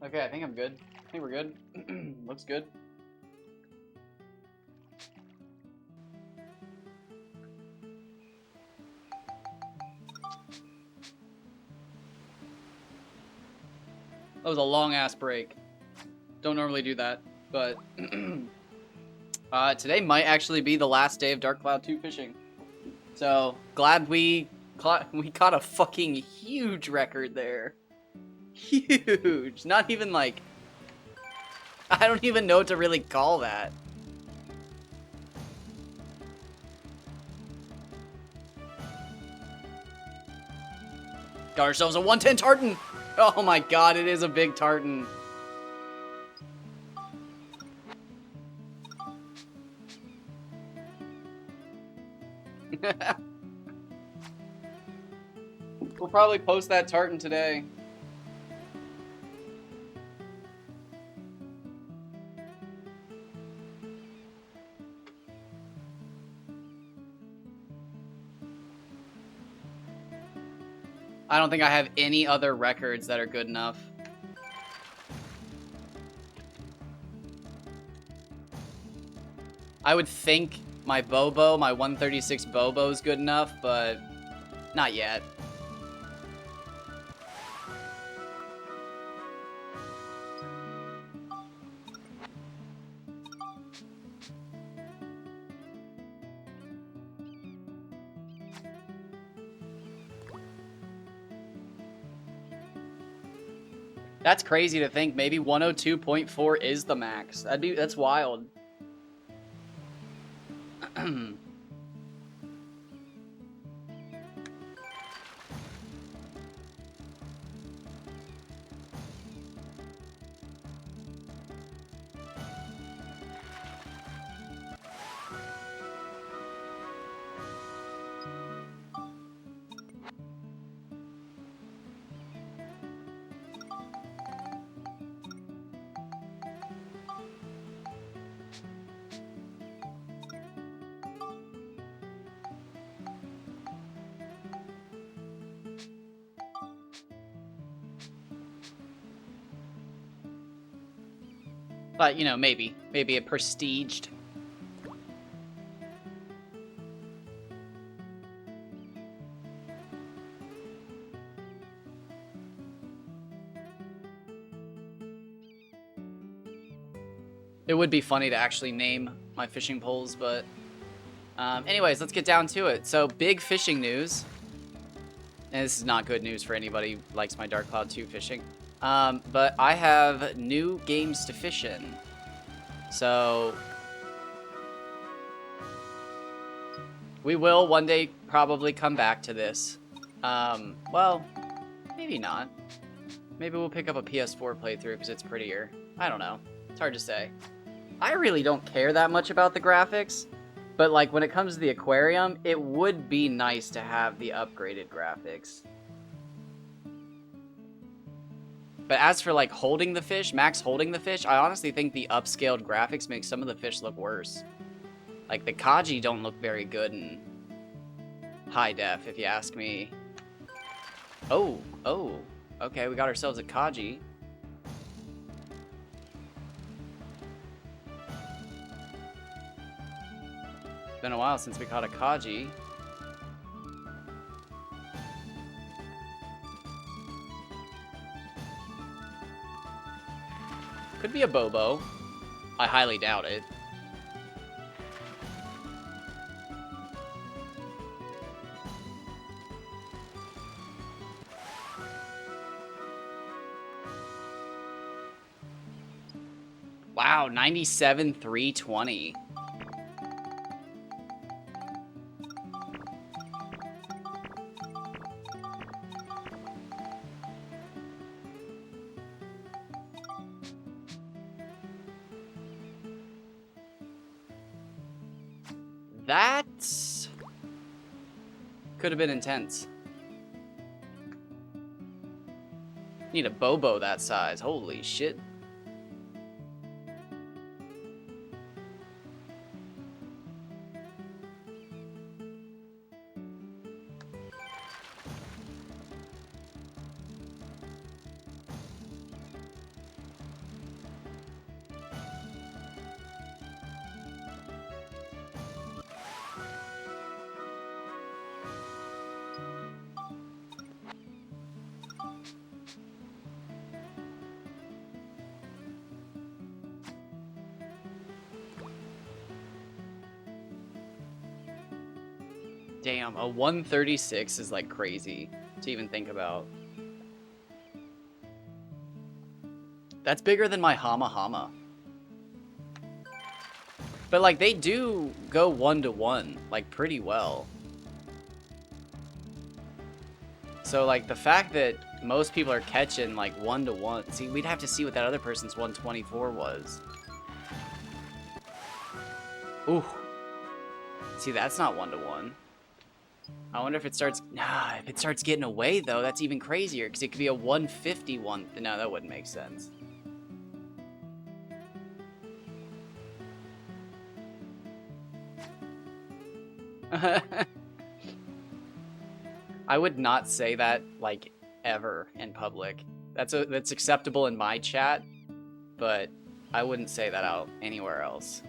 Okay, I think I'm good. I think we're good. Looks good. That was a long ass break. Don't normally do that, but today might actually be the last day of Dark Cloud 2 fishing. So glad we caught a fucking huge record there. Huge. Not even like, I don't even know what to really call that. Got ourselves a 110 tartan. Oh my god, it is a big tartan. We'll probably post that tartan today. I don't think I have any other records that are good enough. I would think my Bobo, my 136 Bobo is good enough, but not yet. That's crazy to think. Maybe 102.4 is the max. That's wild. But, you know, maybe a prestiged. It would be funny to actually name my fishing poles, but anyways, let's get down to it. So, big fishing news. And this is not good news for anybody who likes my Dark Cloud 2 fishing. But I have new games to fish in. So we will one day probably come back to this. Well, maybe not. Maybe we'll pick up a PS4 playthrough because it's prettier. I don't know. It's hard to say. I really don't care that much about the graphics, but like when it comes to the aquarium, it would be nice to have the upgraded graphics. But as for like holding the fish, max holding the fish, I honestly think the upscaled graphics make some of the fish look worse. Like the Kaji don't look very good in high def, if you ask me. Oh, okay, we got ourselves a Kaji. Been a while since we caught a Kaji. Could be a Bobo. I highly doubt it. Wow, 97, 320. That could have been intense. Need a Bobo that size. Holy shit. Damn, a 136 is like crazy to even think about. That's bigger than my Hama Hama. But like they do go 1-to-1 like pretty well. So like the fact that most people are catching like 1-to-1. See, we'd have to see what that other person's 124 was. Ooh. See, that's not 1-to-1. I wonder if it starts... Nah, if it starts getting away, though, that's even crazier, because it could be a 151. No, that wouldn't make sense. I would not say that, like, ever in public. That's acceptable in my chat, but I wouldn't say that out anywhere else.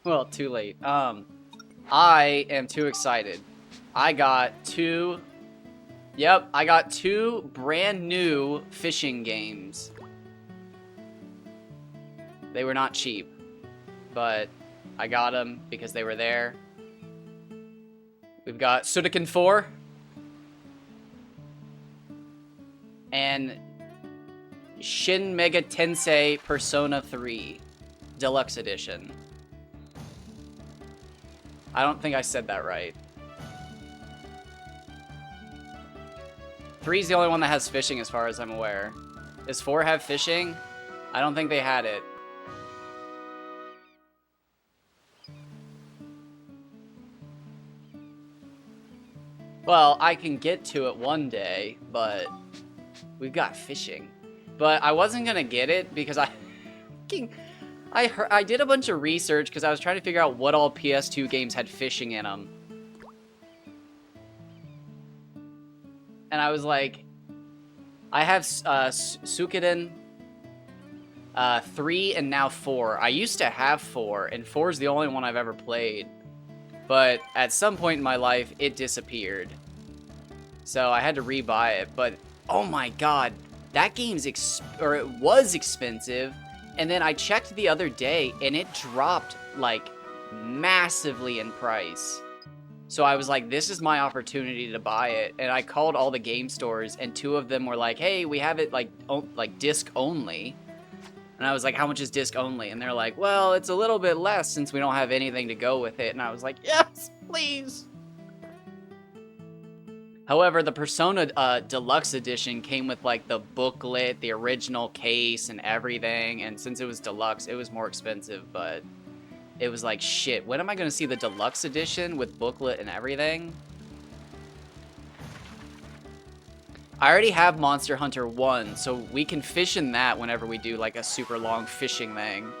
Well, too late. I am too excited. I got two... Yep, I got two brand new fishing games. They were not cheap, but I got them because they were there. We've got Suikoden 4 and Shin Mega Tensei Persona 3 Deluxe Edition. I don't think I said that right. 3's the only one that has fishing as far as I'm aware. Does 4 have fishing? I don't think they had it. Well, I can get to it one day, but we've got fishing. But I wasn't gonna get it because I did a bunch of research because I was trying to figure out what all PS2 games had fishing in them. And I was like, I have Suikoden 3 and now 4. I used to have 4, and 4 is the only one I've ever played. But at some point in my life, it disappeared. So I had to rebuy it. But oh my god, that game's it was expensive. And then I checked the other day, and it dropped, like, massively in price. So I was like, this is my opportunity to buy it. And I called all the game stores, and 2 of them were like, hey, we have it, like disc only. And I was like, how much is disc only? And they're like, well, it's a little bit less since we don't have anything to go with it. And I was like, yes, please. However, the Persona Deluxe Edition came with, like, the booklet, the original case, and everything. And since it was deluxe, it was more expensive, but it was like, shit, when am I going to see the Deluxe Edition with booklet and everything? I already have Monster Hunter 1, so we can fish in that whenever we do, like, a super long fishing thing.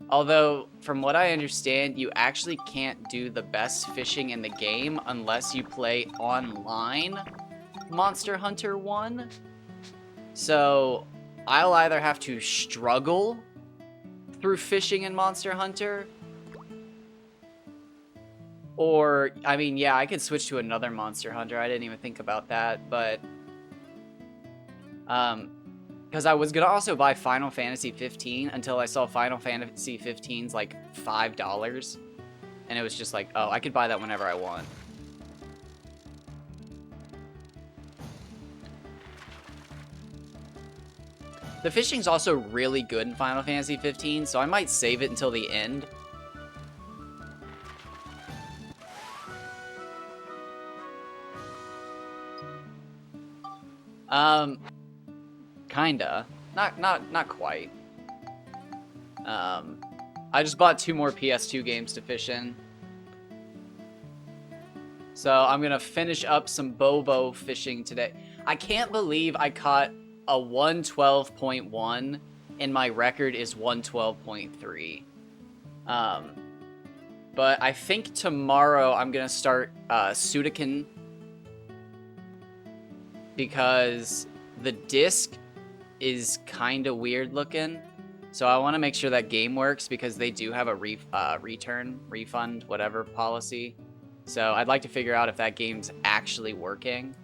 Although, from what I understand, you actually can't do the best fishing in the game unless you play online Monster Hunter 1. So, I'll either have to struggle through fishing in Monster Hunter, or, I mean, yeah, I could switch to another Monster Hunter. I didn't even think about that, but because I was gonna also buy Final Fantasy 15 until I saw Final Fantasy 15's like $5. And it was just like, oh, I could buy that whenever I want. The fishing's also really good in Final Fantasy 15, so I might save it until the end. Kinda. Not quite. I just bought 2 more PS2 games to fish in. So I'm gonna finish up some Bobo fishing today. I can't believe I caught a 112.1 and my record is 112.3. But I think tomorrow I'm gonna start Suikoden because the disc is kind of weird looking. So I want to make sure that game works because they do have a refund, whatever policy. So I'd like to figure out if that game's actually working.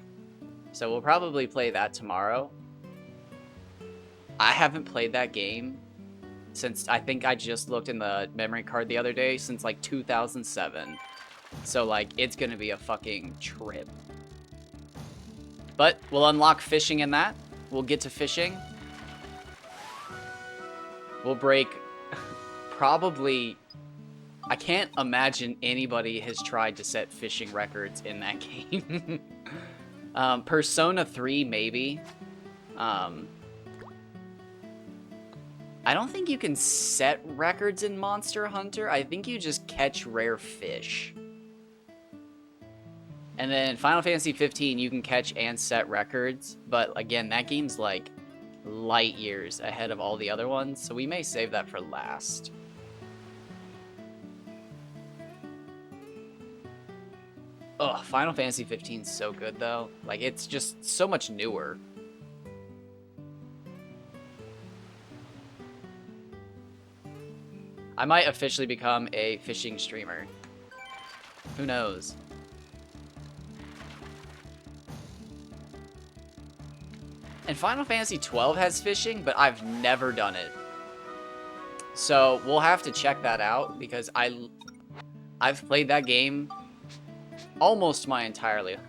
So we'll probably play that tomorrow. I haven't played that game since, I think I just looked in the memory card the other day, since like 2007. So like, it's gonna be a fucking trip. But we'll unlock fishing in that. We'll get to fishing. We'll break probably... I can't imagine anybody has tried to set fishing records in that game. Persona 3, maybe. I don't think you can set records in Monster Hunter. I think you just catch rare fish. And then Final Fantasy 15, you can catch and set records. But again, that game's like light years ahead of all the other ones. So we may save that for last. Oh, Final Fantasy 15 is so good though. Like, it's just so much newer. I might officially become a fishing streamer. Who knows? And Final Fantasy 12 has fishing, but I've never done it. So we'll have to check that out because I've played that game almost my entire life.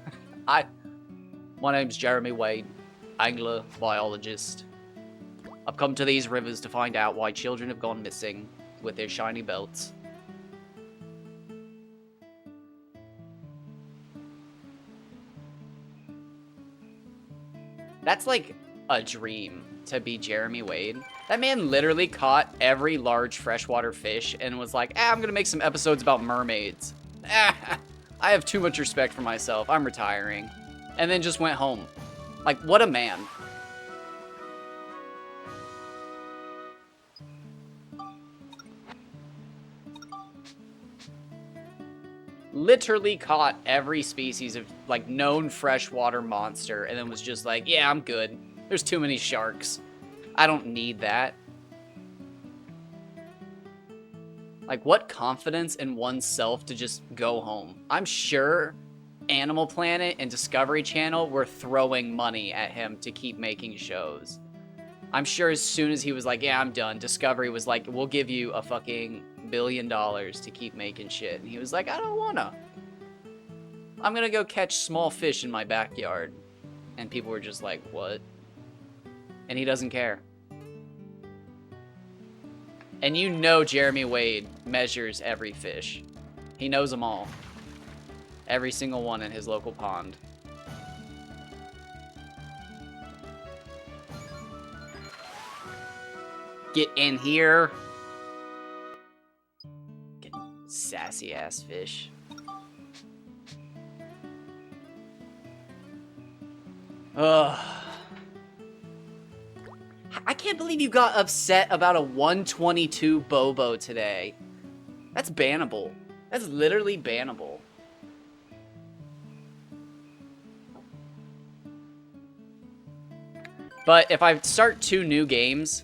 My name's Jeremy Wade, angler biologist. I've come to these rivers to find out why children have gone missing with their shiny belts. That's like a dream to be Jeremy Wade. That man literally caught every large freshwater fish and was like, I'm gonna make some episodes about mermaids. I have too much respect for myself. I'm retiring. And then just went home. Like, what a man. Literally caught every species of, like, known freshwater monster and then was just like, yeah, I'm good. There's too many sharks. I don't need that. Like, what confidence in oneself to just go home. I'm sure Animal Planet and Discovery Channel were throwing money at him to keep making shows. I'm sure as soon as he was like, yeah, I'm done, Discovery was like, we'll give you a fucking $1 billion to keep making shit. And he was like, I don't wanna. I'm gonna go catch small fish in my backyard. And people were just like, what? And he doesn't care. And you know Jeremy Wade measures every fish. He knows them all. Every single one in his local pond. Get in here. Get sassy ass fish. Ugh. I can't believe you got upset about a 122 Bobo today. That's bannable. That's literally bannable. But if I start 2 new games,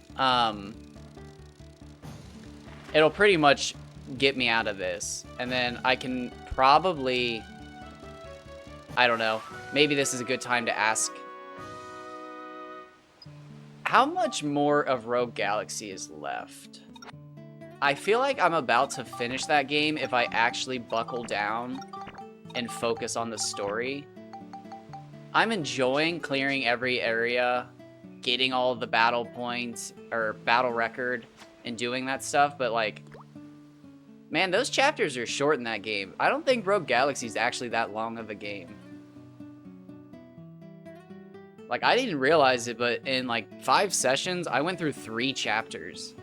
it'll pretty much get me out of this. And then I can probably... I don't know. Maybe this is a good time to ask... How much more of Rogue Galaxy is left? I feel like I'm about to finish that game if I actually buckle down and focus on the story. I'm enjoying clearing every area, getting all of the battle points, or battle record, and doing that stuff, but like, man, those chapters are short in that game. I don't think Rogue Galaxy is actually that long of a game. Like, I didn't realize it, but in like 5 sessions, I went through 3 chapters.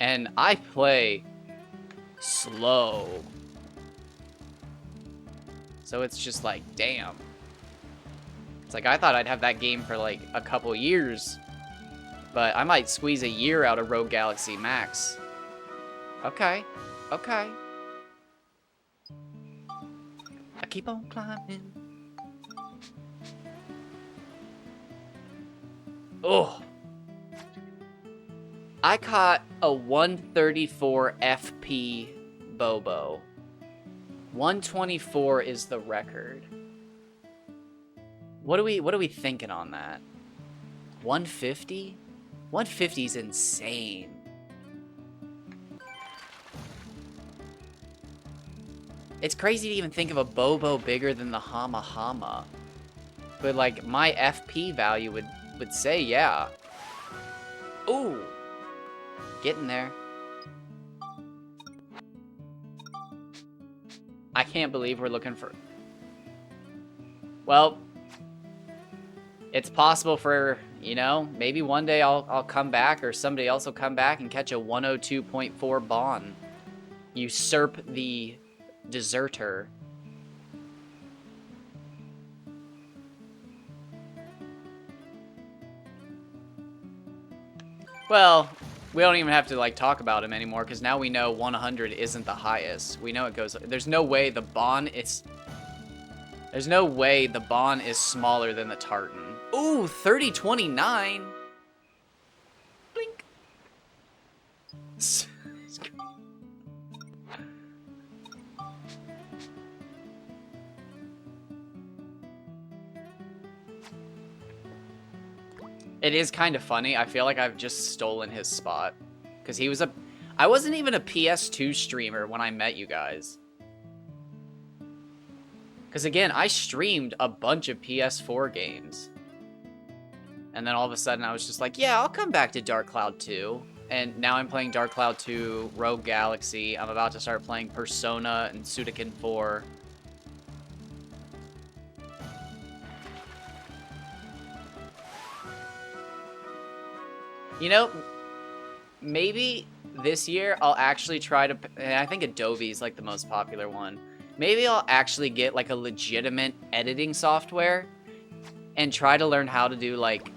And I play slow. So it's just like, damn. It's like, I thought I'd have that game for like a couple years. But I might squeeze a year out of Rogue Galaxy Max. Okay. Okay. I keep on climbing. Oh, I caught a 134 FP Bobo. 124 is the record. What are we thinking on that? 150? 150 is insane. It's crazy to even think of a Bobo bigger than the Hama Hama. But like my FP value would say yeah. Ooh. Getting there. I can't believe we're looking for... Well, it's possible for, you know, maybe one day I'll come back or somebody else will come back and catch a 102.4 Bon. Usurp the deserter. Well, we don't even have to like talk about him anymore because now we know 100 isn't the highest. We know it goes... There's no way the Bon is... There's no way the Bon is smaller than the Tartan. Ooh, 3029. Blink. It is kind of funny. I feel like I've just stolen his spot. Because he was a... I wasn't even a PS2 streamer when I met you guys. Because again, I streamed a bunch of PS4 games. And then all of a sudden I was just like, yeah, I'll come back to Dark Cloud 2. And now I'm playing Dark Cloud 2, Rogue Galaxy. I'm about to start playing Persona and Suikoden 4. You know, maybe this year I'll actually try to... And I think Adobe is like the most popular one. Maybe I'll actually get like a legitimate editing software and try to learn how to do like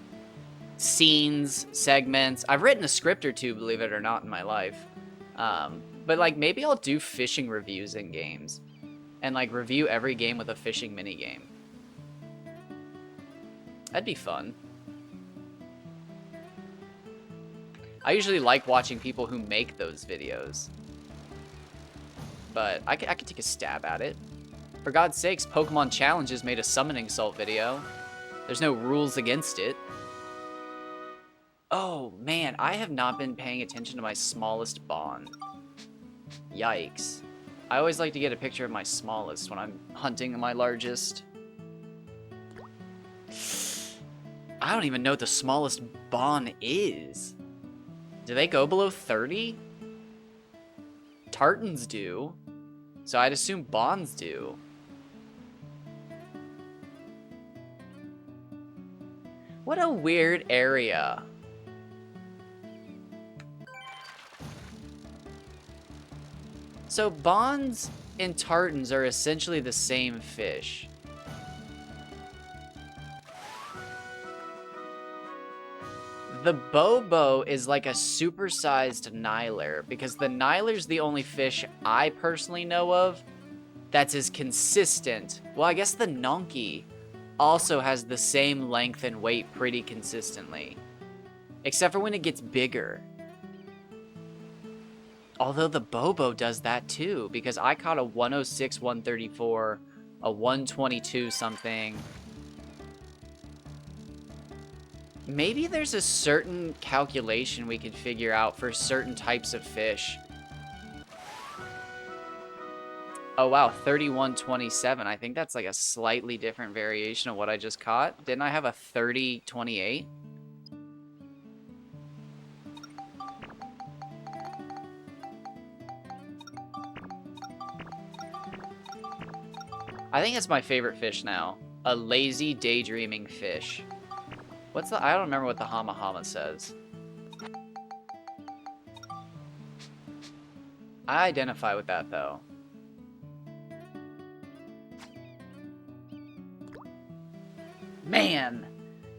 scenes, segments. I've written a script or two, believe it or not, in my life. But like maybe I'll do fishing reviews in games and like review every game with a fishing minigame. That'd be fun. I usually like watching people who make those videos. But I could take a stab at it. For God's sakes, Pokemon Challenges made a summoning salt video. There's no rules against it. Oh, man, I have not been paying attention to my smallest Bon. Yikes. I always like to get a picture of my smallest when I'm hunting my largest. I don't even know what the smallest Bon is. Do they go below 30? Tartans do. So I'd assume Bons do. What a weird area. So Bons and Tartans are essentially the same fish. The Bobo is like a supersized Nyler, because the Nyler's the only fish I personally know of that's as consistent. Well, I guess the Nonky also has the same length and weight pretty consistently. Except for when it gets bigger. Although the Bobo does that too, because I caught a 106, 134, a 122 something. Maybe there's a certain calculation we could figure out for certain types of fish. Oh wow, 3127. I think that's like a slightly different variation of what I just caught. Didn't I have a 3028? I think it's my favorite fish now. A lazy daydreaming fish. What's the... I don't remember what the Hama Hama says. I identify with that, though. Man!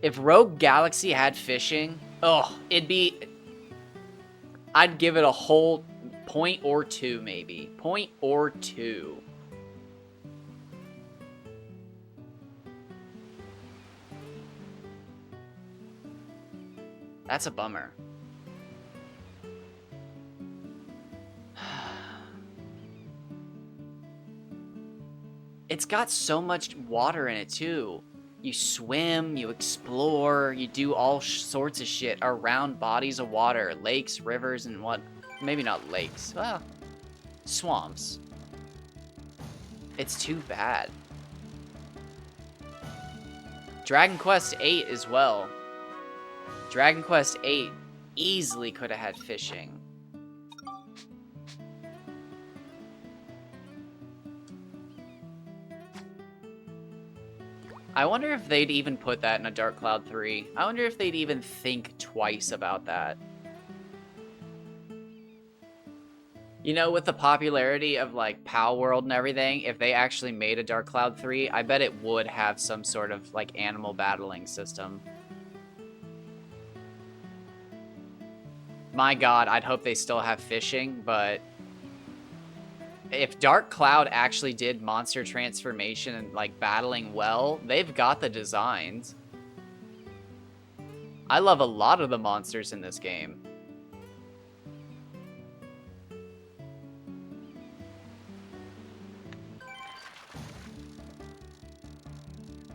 If Rogue Galaxy had fishing, oh, it'd be... I'd give it a whole point or two, maybe. Point or two. That's a bummer. It's got so much water in it, too. You swim, you explore, you do all sorts of shit around bodies of water. Lakes, rivers, and what? Maybe not lakes. Well, swamps. It's too bad. Dragon Quest VIII as well. Dragon Quest VIII easily could have had fishing. I wonder if they'd even put that in a Dark Cloud 3. I wonder if they'd even think twice about that. You know, with the popularity of, like, Pal World and everything, if they actually made a Dark Cloud 3, I bet it would have some sort of, like, animal battling system. My god, I'd hope they still have fishing, but if Dark Cloud actually did monster transformation and, like, battling well, they've got the designs. I love a lot of the monsters in this game.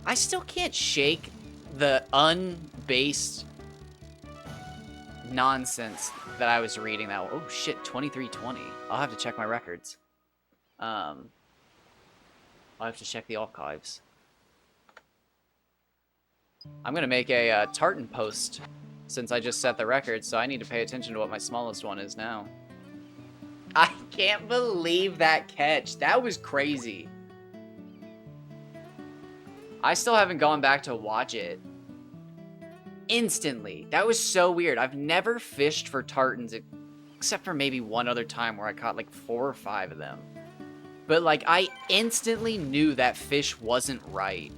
I still can't shake the unbased nonsense that I was reading that. Oh shit, 2320. I'll have to check my records. I'll have to check the archives. I'm gonna make a tartan post since I just set the record, so I need to pay attention to what my smallest one is now. I can't believe that catch. That was crazy. I still haven't gone back to watch it. Instantly. That was so weird. I've never fished for tartans except for maybe one other time where I caught like 4 or 5 of them. But like I instantly knew that fish wasn't right.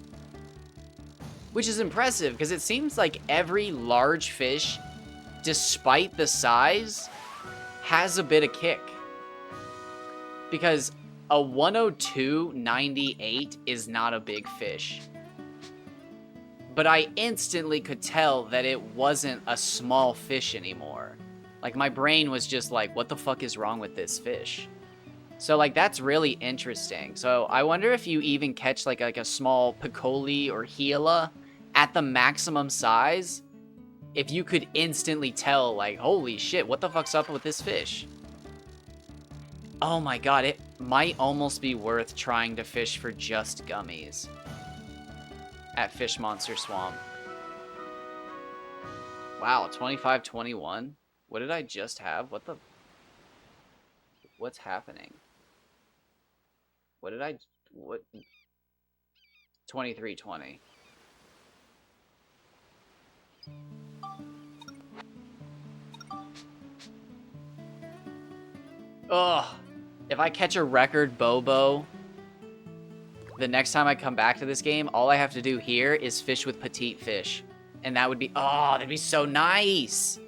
Which is impressive because it seems like every large fish, despite the size, has a bit of kick. Because a 102.98 is not a big fish. But I instantly could tell that it wasn't a small fish anymore. Like, my brain was just like, what the fuck is wrong with this fish? So, like, that's really interesting. So, I wonder if you even catch, like a small Piccoli or Gila at the maximum size, if you could instantly tell, like, holy shit, what the fuck's up with this fish? Oh my god, it might almost be worth trying to fish for just gummies at Fish Monster Swamp. Wow, 25-21? What did I just have? What's happening? What? 23-20. Ugh. If I catch a record Bobo, the next time I come back to this game, all I have to do here is fish with petite fish. And that would be, oh, that'd be so nice.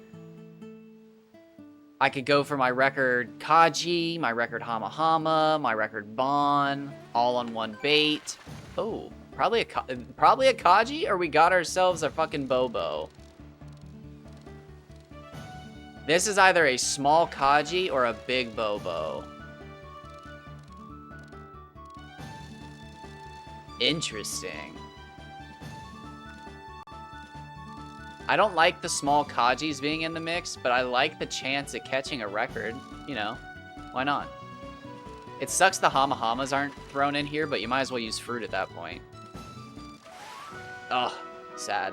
I could go for my record Kaji, my record Hama Hama, my record Bon, all on one bait. Oh, probably a Kaji, or we got ourselves a fucking Bobo. This is either a small Kaji or a big Bobo. Interesting. I don't like the small Kajis being in the mix, but I like the chance at catching a record. You know, why not? It sucks the Hama Hamas aren't thrown in here, but you might as well use fruit at that point. Ugh, sad.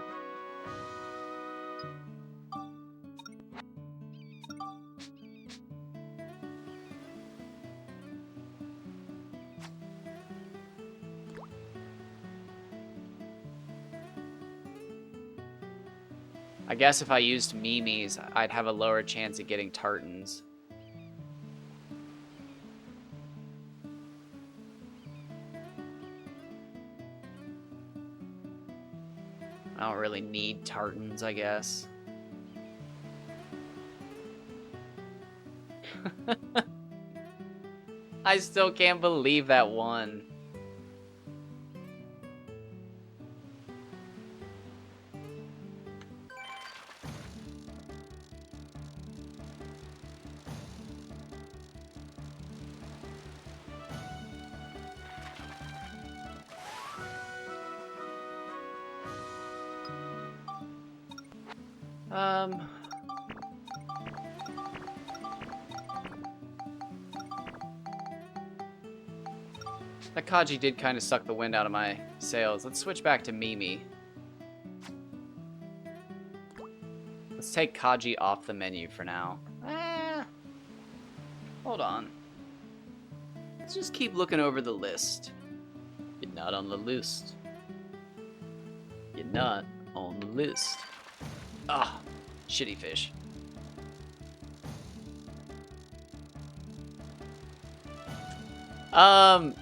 I guess if I used Mimis, I'd have a lower chance of getting tartans. I don't really need tartans, I guess. I still can't believe that one. Um... That Kaji did kind of suck the wind out of my sails. Let's switch back to Mimi. Let's take Kaji off the menu for now. Hold on. Let's just keep looking over the list. You're not on the list. You're not on the list. Ah, shitty fish.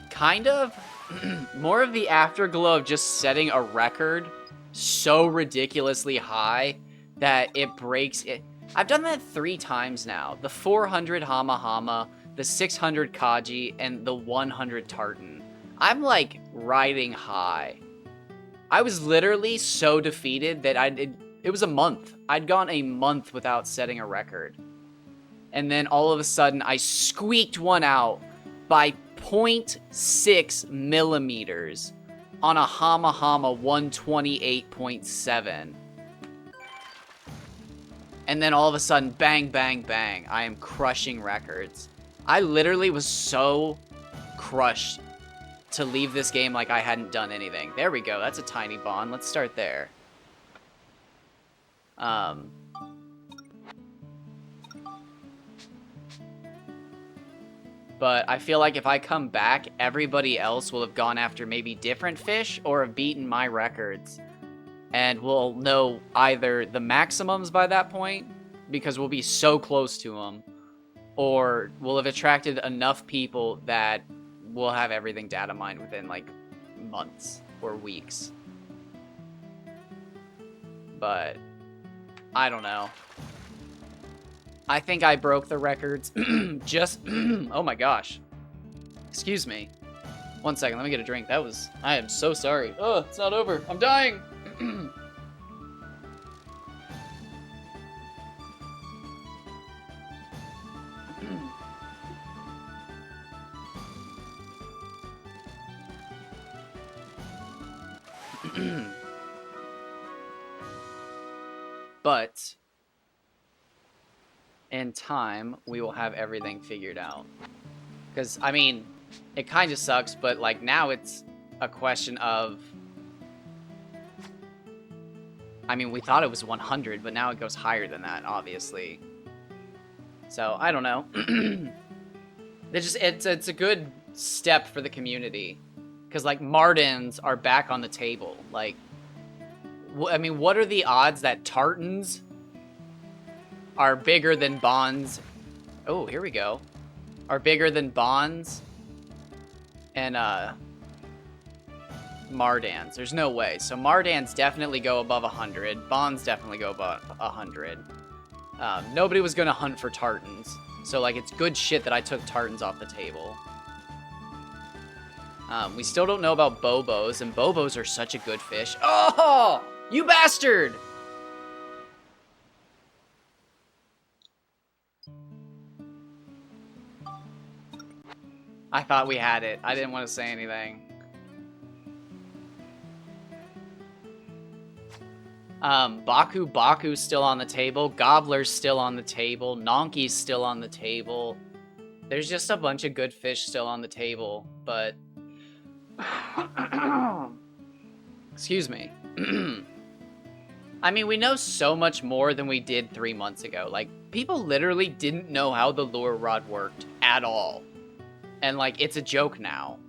Kind of. More of the afterglow of just setting a record so ridiculously high that it breaks it. I've done that 3 times now. The 400 Hama Hama, the 600 Kaji, and the 100 Tartan. I'm like riding high. I was literally so defeated that it was a month. I'd gone a month without setting a record. And then all of a sudden I squeaked one out by 0.6 millimeters on a Hama Hama 128.7. And then all of a sudden, bang, bang, bang, I am crushing records. I literally was so crushed to leave this game like I hadn't done anything. There we go, that's a tiny bond. Let's start there. But I feel like if I come back, everybody else will have gone after maybe different fish or have beaten my records. And we'll know either the maximums by that point, because we'll be so close to them, or we'll have attracted enough people that we'll have everything data mined within, like, months or weeks. But I don't know. I think I broke the records just... oh my gosh. Excuse me. 1 second, let me get a drink. That was... I am so sorry. Oh, it's not over. I'm dying. But in time, we will have everything figured out. Because, I mean, it kind of sucks, but, like, now it's a question of... I mean, we thought it was 100, but now it goes higher than that, obviously. So, I don't know. It's a good step for the community. Because, like, Mardens are back on the table. Like, I mean, what are the odds that Tartans are bigger than Bonds? Oh, here we go. Are bigger than Bonds and Mardans. There's no way. So Mardans definitely go above 100. Bonds definitely go above 100. Nobody was going to hunt for Tartans. So, like, it's good shit that I took Tartans off the table. We still don't know about Bobos, and Bobos are such a good fish. Oh! You bastard! I thought we had it. I didn't want to say anything. Baku's still on the table. Gobbler's still on the table. Nonky's still on the table. There's just a bunch of good fish still on the table, but... Excuse me. I mean, we know so much more than we did 3 months ago. Like, people literally didn't know how the lure rod worked at all. And, like, it's a joke now.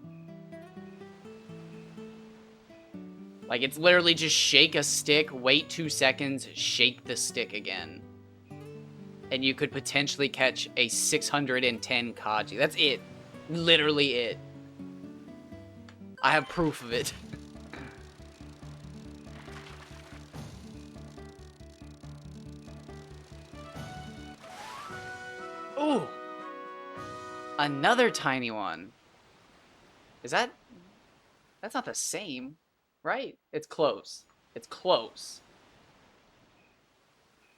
Like, it's literally just shake a stick, wait 2 seconds, shake the stick again. And you could potentially catch a 610 Kaji. That's it. Literally it. I have proof of it. Ooh! Another tiny one. Is that... That's not the same, right? It's close. It's close.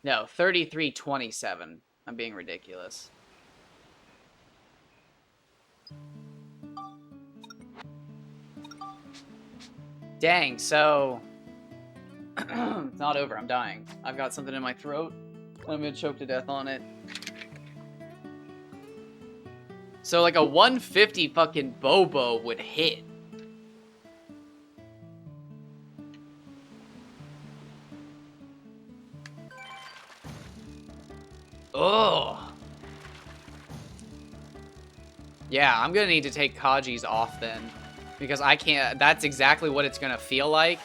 No, 33.27. I'm being ridiculous. Dang, so... It's not over. I'm dying. I've got something in my throat. I'm gonna choke to death on it. So like a 150 fucking Bobo would hit. Ugh. Yeah, I'm gonna need to take Kaji's off then. Because I can't... That's exactly what it's gonna feel like.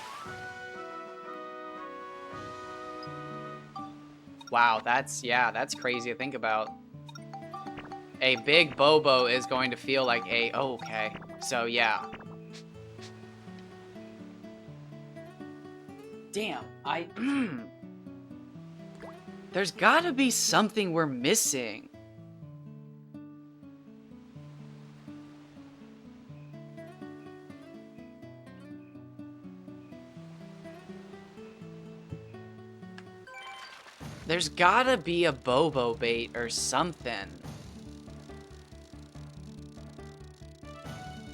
Wow, that's... Yeah, that's crazy to think about. A big Bobo is going to feel like a... Oh, okay. So, yeah. Damn, I... There's gotta be something we're missing. There's gotta be a Bobo bait or something.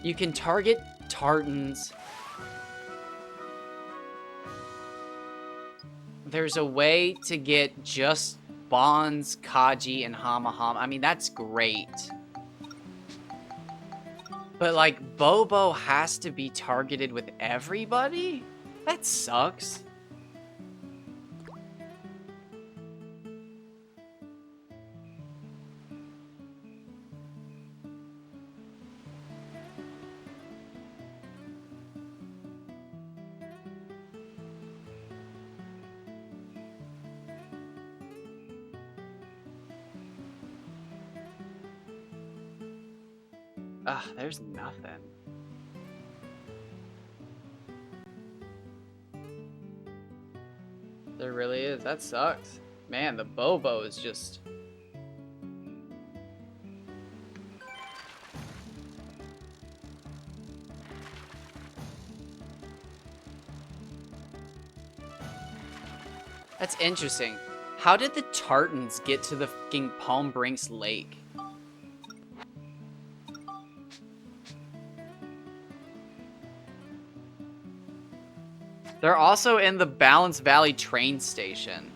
You can target Tartans. There's a way to get just Bonds, Kaji, and Hamahama. I mean, that's great. But, like, Bobo has to be targeted with everybody? That sucks. Ugh, there's nothing. There really is. That sucks. Man, the Bobo is just... That's interesting. How did the Tartans get to the fucking Palm Brinks Lake? They're also in the Balance Valley train station.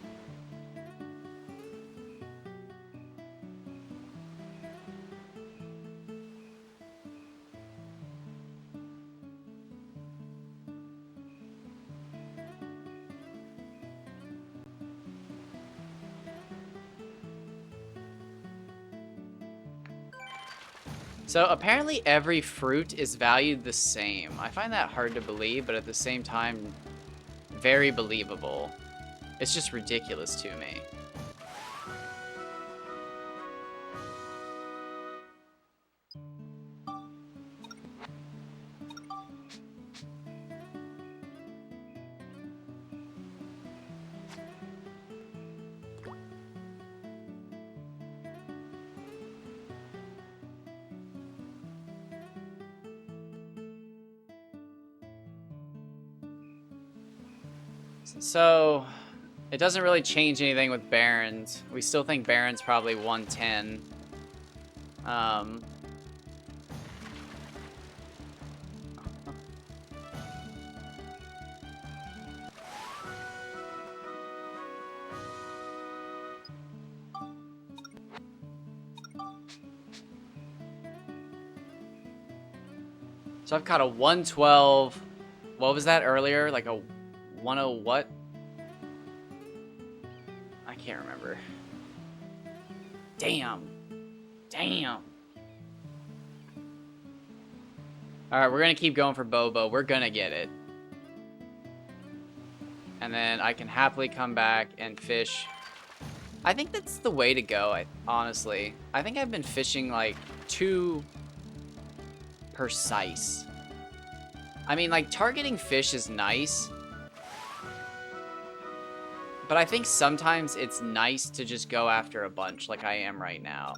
So apparently every fruit is valued the same. I find that hard to believe, but at the same time, very believable. It's just ridiculous to me. So, it doesn't really change anything with Barons. We still think Barons probably 110. So I've got a 112. What was that earlier? Like a 10 what? I can't remember. Damn. Damn. Alright, we're gonna keep going for Bobo. We're gonna get it. And then I can happily come back and fish. I think that's the way to go, honestly. I think I've been fishing, like, too precise. I mean, like, targeting fish is nice. But I think sometimes it's nice to just go after a bunch like I am right now.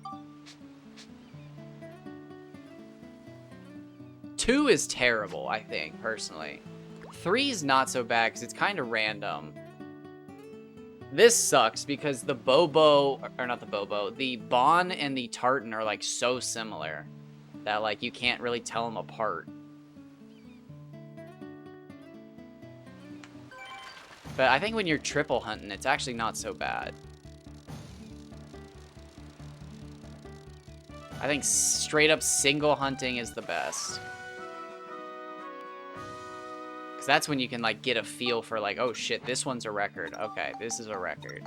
2 is terrible, I think, personally. 3 is not so bad because it's kind of random. This sucks because the Bobo, or not the Bobo, the Bon and the Tartan are like so similar that like you can't really tell them apart. But I think when you're triple hunting, it's actually not so bad. I think straight up single hunting is the best. Because that's when you can, like, get a feel for, like, oh shit, this one's a record. Okay, this is a record.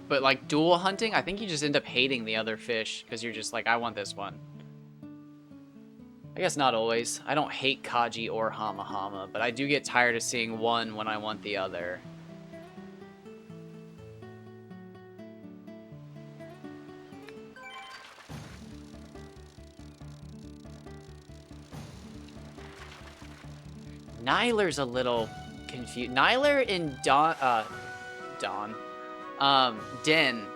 But, like, dual hunting, I think you just end up hating the other fish because you're just like, I want this one. I guess not always. I don't hate Kaji or Hama Hama, but I do get tired of seeing one when I want the other. Nyler's a little confused. Nyler and Den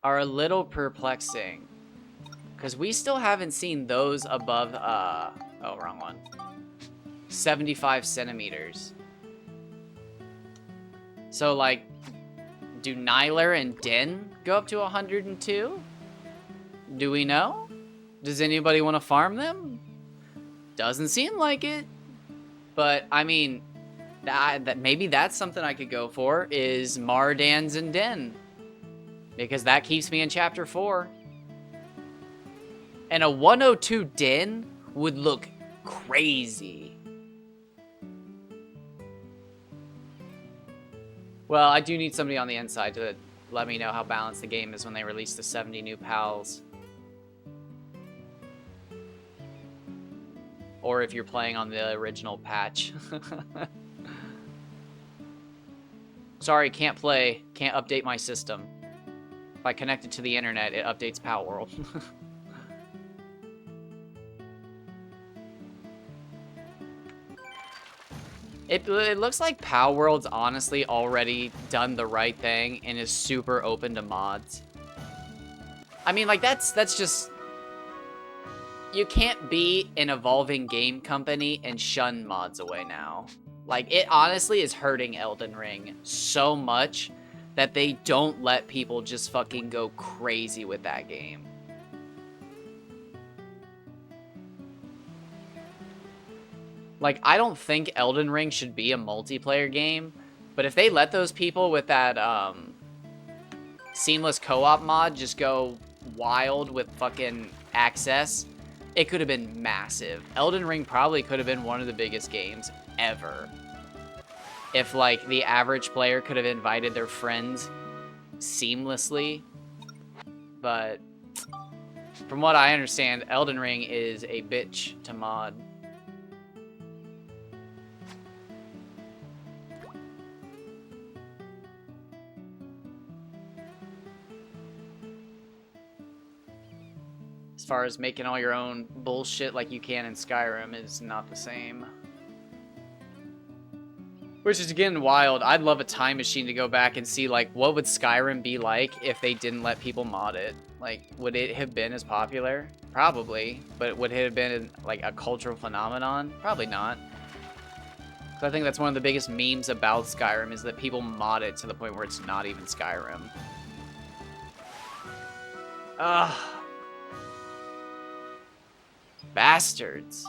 are a little perplexing. Because we still haven't seen those above, oh, wrong one. 75 centimeters. So, like, do Nyler and Den go up to 102? Do we know? Does anybody want to farm them? Doesn't seem like it. But, I mean, that maybe that's something I could go for, is Mardans and Den. Because that keeps me in Chapter 4. And a 102 Den would look crazy. Well, I do need somebody on the inside to let me know how balanced the game is when they release the 70 new pals. Or if you're playing on the original patch. Sorry, can't play. Can't update my system. If I connect it to the internet, it updates Palworld. It looks like Palworld's honestly already done the right thing and is super open to mods. I mean, like, that's just... You can't be an evolving game company and shun mods away now. Like, it honestly is hurting Elden Ring so much that they don't let people just fucking go crazy with that game. Like, I don't think Elden Ring should be a multiplayer game, but if they let those people with that seamless co-op mod just go wild with fucking access, it could have been massive. Elden Ring probably could have been one of the biggest games ever. If, like, the average player could have invited their friends seamlessly. But from what I understand, Elden Ring is a bitch to mod. As far as making all your own bullshit like you can in Skyrim is not the same. Which is, again, wild. I'd love a time machine to go back and see, like, what would Skyrim be like if they didn't let people mod it? Like, would it have been as popular? Probably. But would it have been, like, a cultural phenomenon? Probably not. So I think that's one of the biggest memes about Skyrim is that people mod it to the point where it's not even Skyrim. Ugh. Bastards.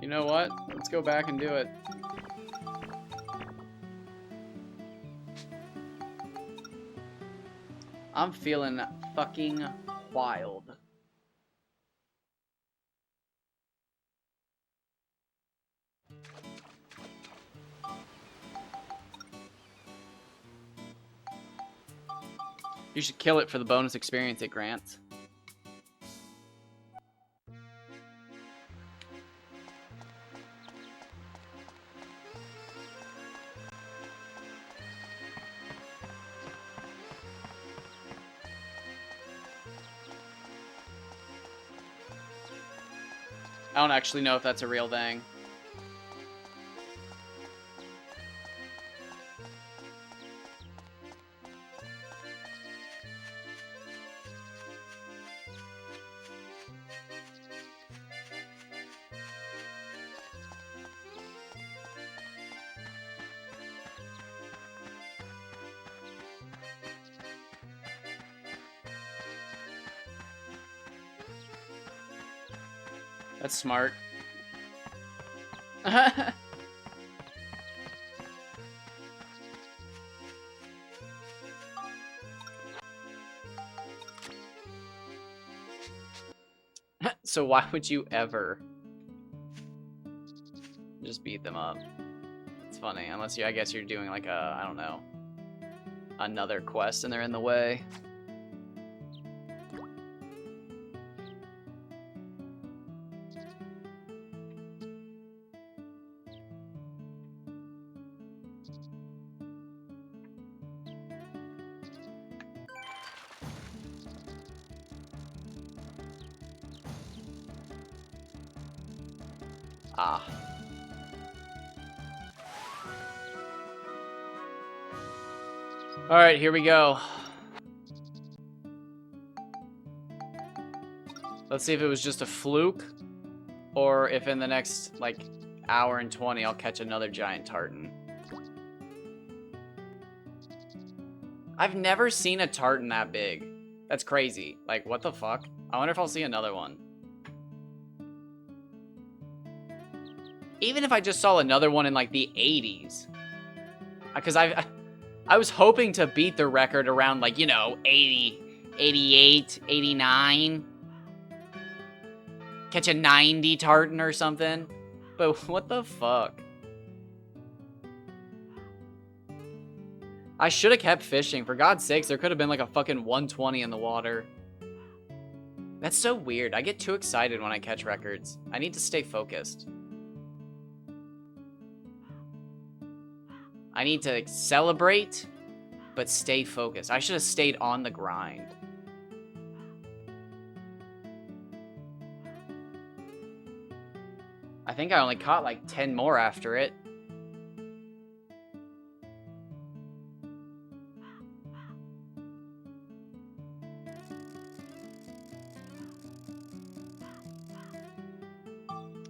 You know what? Let's go back and do it. I'm feeling fucking wild. You should kill it for the bonus experience it grants. I don't actually know if that's a real thing. That's smart. So why would you ever just beat them up? It's funny, unless I guess you're doing like a, I don't know, another quest and they're in the way. Ah. Alright, here we go. Let's see if it was just a fluke, or if in the next, like, hour and 20 I'll catch another giant tartan. I've never seen a tartan that big. That's crazy. Like, what the fuck? I wonder if I'll see another one. Even if I just saw another one in, like, the 80s. Because I was hoping to beat the record around, like, you know, 80, 88, 89. Catch a 90 tartan or something. But what the fuck? I should have kept fishing. For God's sakes, there could have been like a fucking 120 in the water. That's so weird. I get too excited when I catch records. I need to stay focused. I need to celebrate, but stay focused. I should have stayed on the grind. I think I only caught like 10 more after it.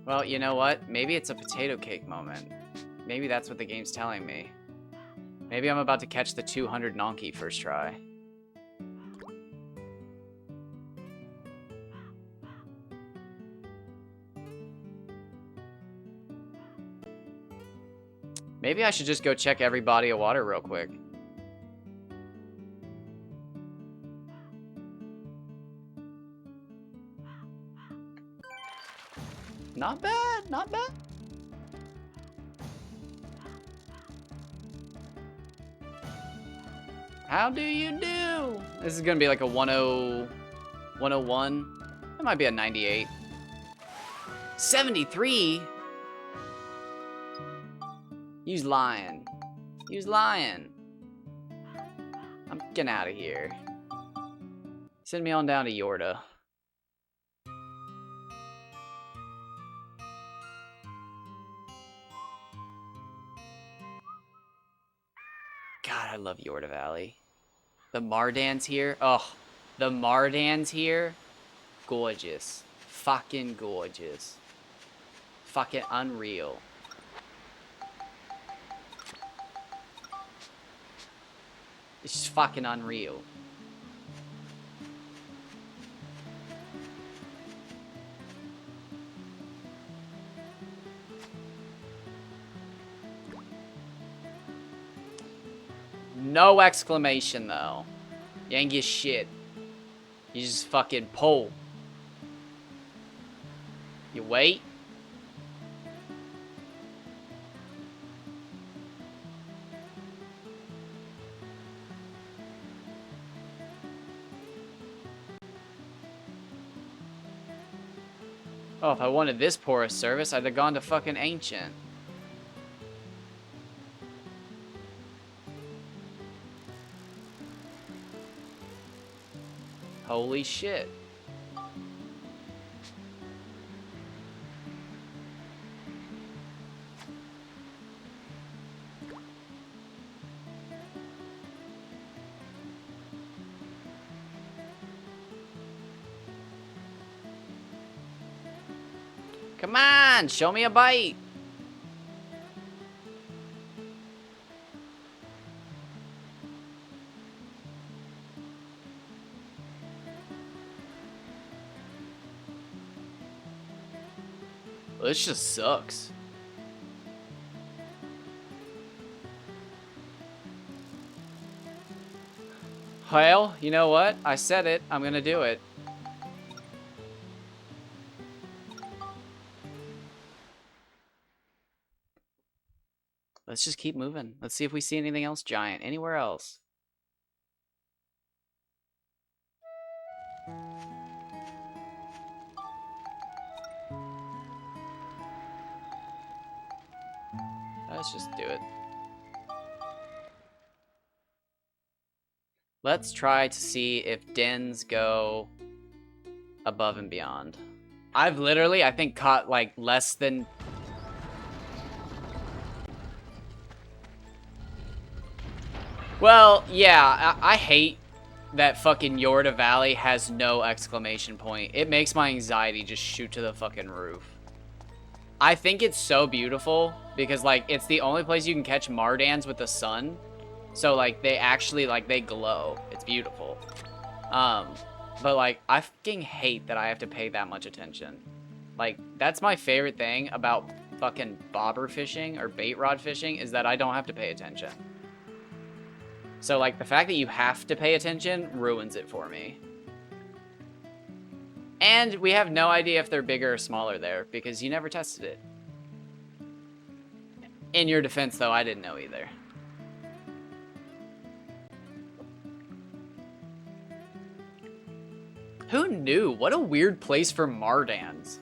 Well, you know what? Maybe it's a potato cake moment. Maybe that's what the game's telling me. Maybe I'm about to catch the 200 Nonky first try. Maybe I should just go check every body of water real quick. Not bad, not bad. How do you do? This is gonna be like a 101. That might be a 98. 73? Use lion. Use lion. I'm getting out of here. Send me on down to Yorda. God, I love Yorda Valley. The Mardans here. Oh, the Mardans here. Gorgeous. Fucking gorgeous. Fucking unreal. It's just fucking unreal. No exclamation, though. You ain't get shit. You just fucking pull. You wait. Oh, if I wanted this porous service, I'd have gone to fucking Ancient. Holy shit. Come on, show me a bite. Well, this just sucks. Well, you know what? I said it. I'm gonna do it. Let's just keep moving. Let's see if we see anything else giant. Anywhere else. Let's just do it. Let's try to see if dens go above and beyond. I've literally, I think, caught like less than... Well, yeah, I hate that fucking Yorda Valley has no exclamation point. It makes my anxiety just shoot to the fucking roof. I think it's so beautiful because, like, it's the only place you can catch Mardans with the sun. So, like, they actually, like, they glow. It's beautiful. But, like, I fucking hate that I have to pay that much attention. Like, that's my favorite thing about fucking bobber fishing or bait rod fishing is that I don't have to pay attention. So, like, the fact that you have to pay attention ruins it for me. And we have no idea if they're bigger or smaller there because you never tested it. In your defense, though, I didn't know either. Who knew? What a weird place for Mardans.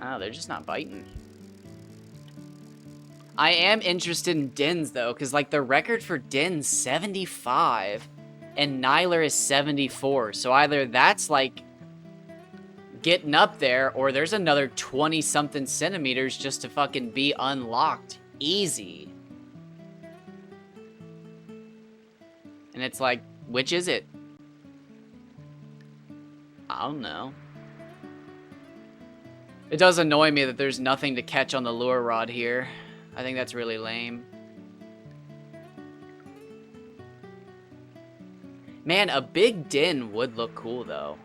Oh, they're just not biting. I am interested in dens, though, because, like, the record for dens 75, and Nyler is 74. So either that's, like, getting up there, or there's another 20-something centimeters just to fucking be unlocked. Easy. And it's like, which is it? I don't know. It does annoy me that there's nothing to catch on the lure rod here. I think that's really lame. Man, a big den would look cool, though.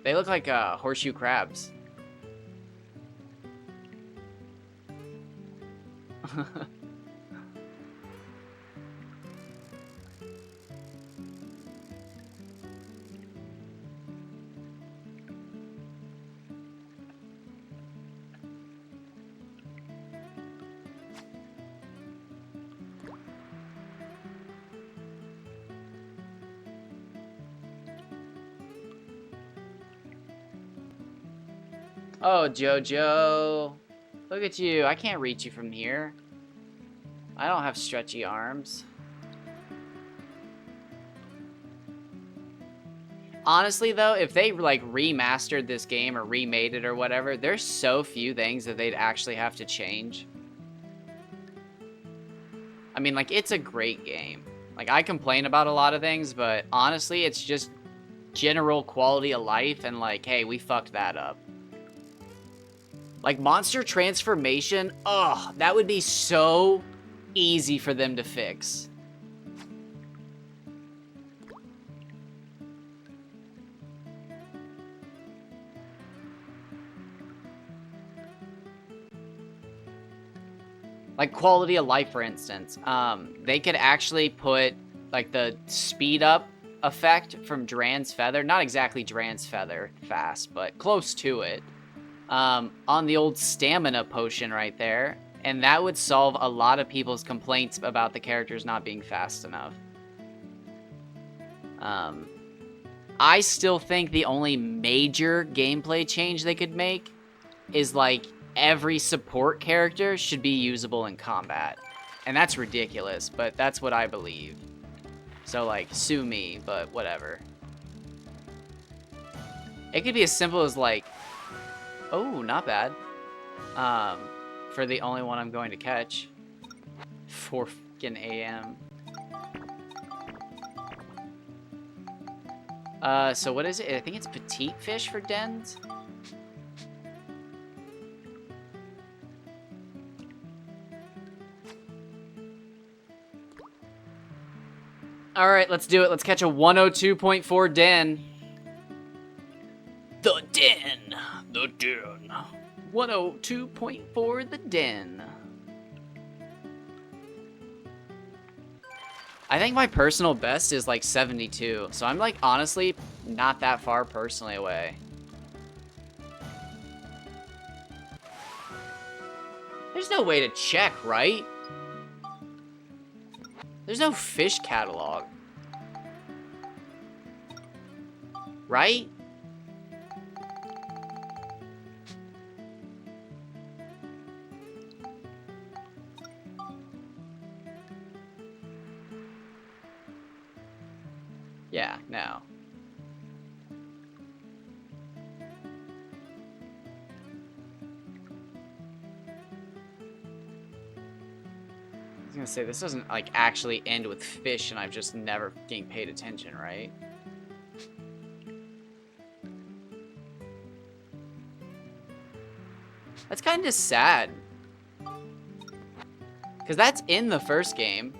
They look like horseshoe crabs. Oh, Jojo. Look at you. I can't reach you from here. I don't have stretchy arms. Honestly, though, if they, like, remastered this game or remade it or whatever, there's so few things that they'd actually have to change. I mean, like, it's a great game. Like, I complain about a lot of things, but honestly, it's just general quality of life and, like, hey, we fucked that up. Like, monster transformation, ugh, that would be so easy for them to fix. Like, quality of life, for instance. They could actually put, like, the speed up effect from Dran's Feather. Not exactly Dran's Feather fast, but close to it. On the old stamina potion right there. And that would solve a lot of people's complaints about the characters not being fast enough. I still think the only major gameplay change they could make is like every support character should be usable in combat. And that's ridiculous, but that's what I believe. So like, sue me, but whatever. It could be as simple as like, oh, not bad. For the only one I'm going to catch. 4 fucking AM. So what is it? I think it's petite fish for dens. All right, let's do it. Let's catch a 102.4 den. The den. The den. 102.4 the den. I think my personal best is like 72. So I'm like honestly not that far personally away. There's no way to check, right? There's no fish catalog. Right? Yeah, no. I was gonna say, this doesn't like actually end with fish and I've just never getting paid attention, right? That's kind of sad. Because that's in the first game.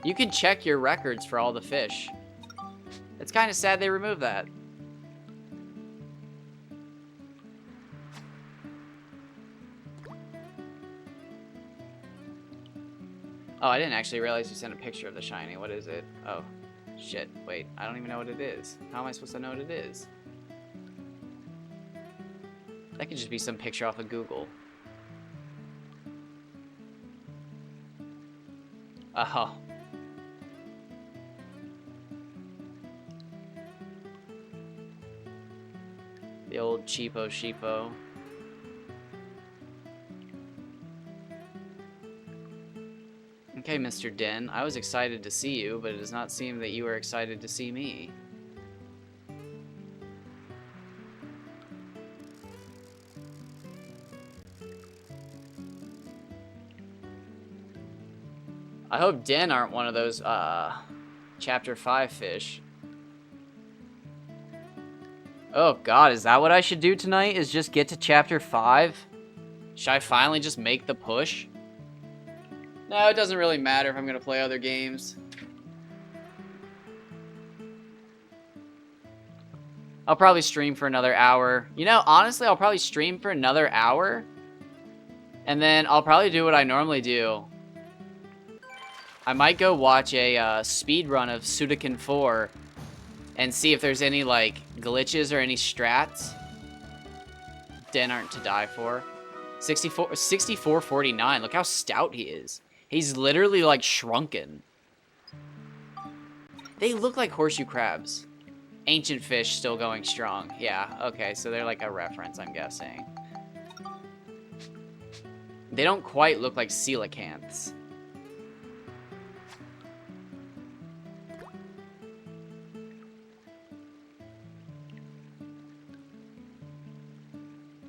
You can check your records for all the fish. It's kind of sad they removed that. Oh, I didn't actually realize you sent a picture of the shiny. What is it? Oh, shit. Wait, I don't even know what it is. How am I supposed to know what it is? That could just be some picture off of Google. Oh. The old cheapo sheepo. Okay, Mr. Den, I was excited to see you, but it does not seem that you are excited to see me. I hope Den aren't one of those, Chapter 5 fish. Oh god, is that what I should do tonight? Is just get to Chapter 5? Should I finally just make the push? No, it doesn't really matter if I'm gonna play other games. I'll probably stream for another hour. You know, honestly, I'll probably stream for another hour. And then I'll probably do what I normally do. I might go watch a speed run of Sudoku 4 and see if there's any like glitches or any strats. Den aren't to die for. 6449. Look how stout he is. He's literally like shrunken. They look like horseshoe crabs. Ancient fish still going strong. Yeah, okay, so they're like a reference, I'm guessing. They don't quite look like coelacanths.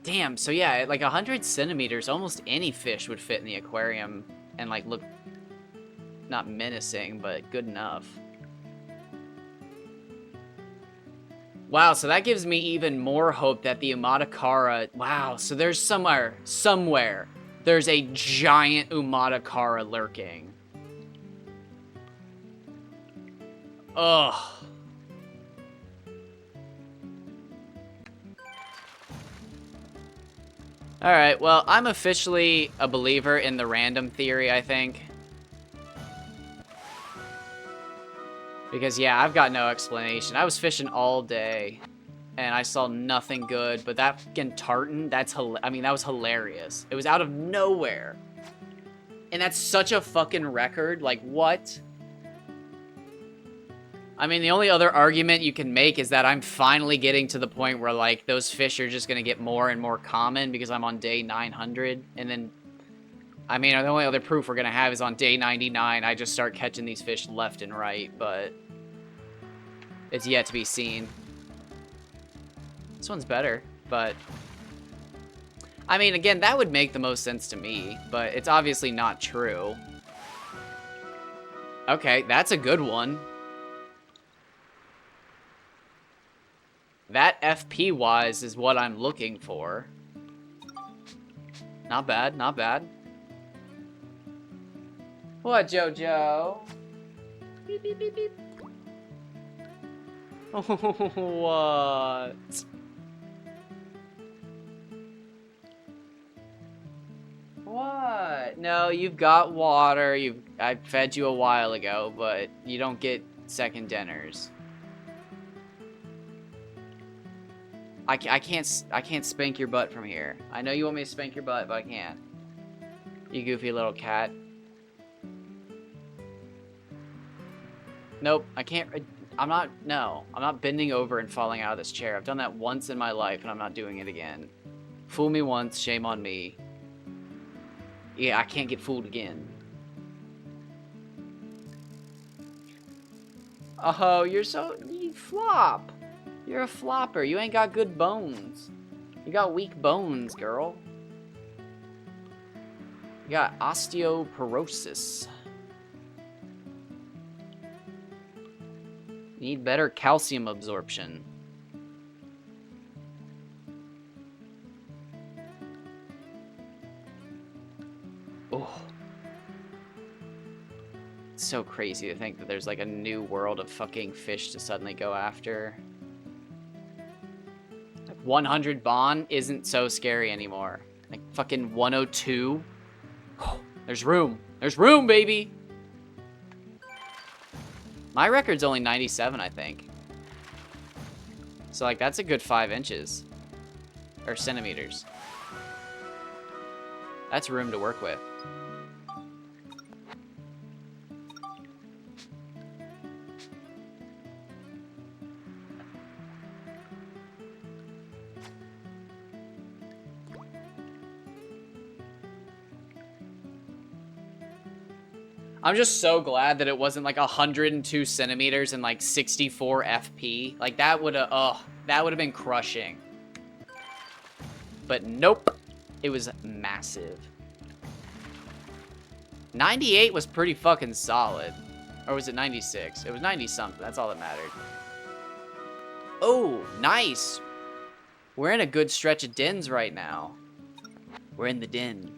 Damn, so yeah, at like 100 centimeters, almost any fish would fit in the aquarium and like look not menacing, but good enough. Wow, so that gives me even more hope that the Umatakara... Wow, so there's somewhere, there's a giant Umatakara lurking. Ugh. Alright, well, I'm officially a believer in the random theory, I think. Because, yeah, I've got no explanation. I was fishing all day, and I saw nothing good, but that fucking tartan, I mean, that was hilarious. It was out of nowhere. And that's such a fucking record. Like, what? I mean, the only other argument you can make is that I'm finally getting to the point where, like, those fish are just going to get more and more common because I'm on day 900. And then, I mean, the only other proof we're going to have is on day 99, I just start catching these fish left and right, but it's yet to be seen. This one's better, but I mean, again, that would make the most sense to me, but it's obviously not true. Okay, that's a good one. That FP-wise is what I'm looking for. Not bad, not bad. What, Jojo? Beep, beep, beep, beep. What? What? No, you've got water. I fed you a while ago, but you don't get second dinners. I can't spank your butt from here. I know you want me to spank your butt, but I can't. You goofy little cat. Nope, I can't. I'm not bending over and falling out of this chair. I've done that once in my life, and I'm not doing it again. Fool me once, shame on me. Yeah, I can't get fooled again. Oh, you flop. You're a flopper. You ain't got good bones. You got weak bones, girl. You got osteoporosis. You need better calcium absorption. Oh. It's so crazy to think that there's like a new world of fucking fish to suddenly go after. 100 Bond isn't so scary anymore. Like fucking 102. Oh, there's room. There's room, baby. My record's only 97, I think. So like that's a good 5 inches. Or centimeters. That's room to work with. I'm just so glad that it wasn't like 102 centimeters and like 64 FP. Like that would have been crushing. But nope, it was massive. 98 was pretty fucking solid. Or was it 96? It was 90 something, that's all that mattered. Oh, nice. We're in a good stretch of dens right now. We're in the den.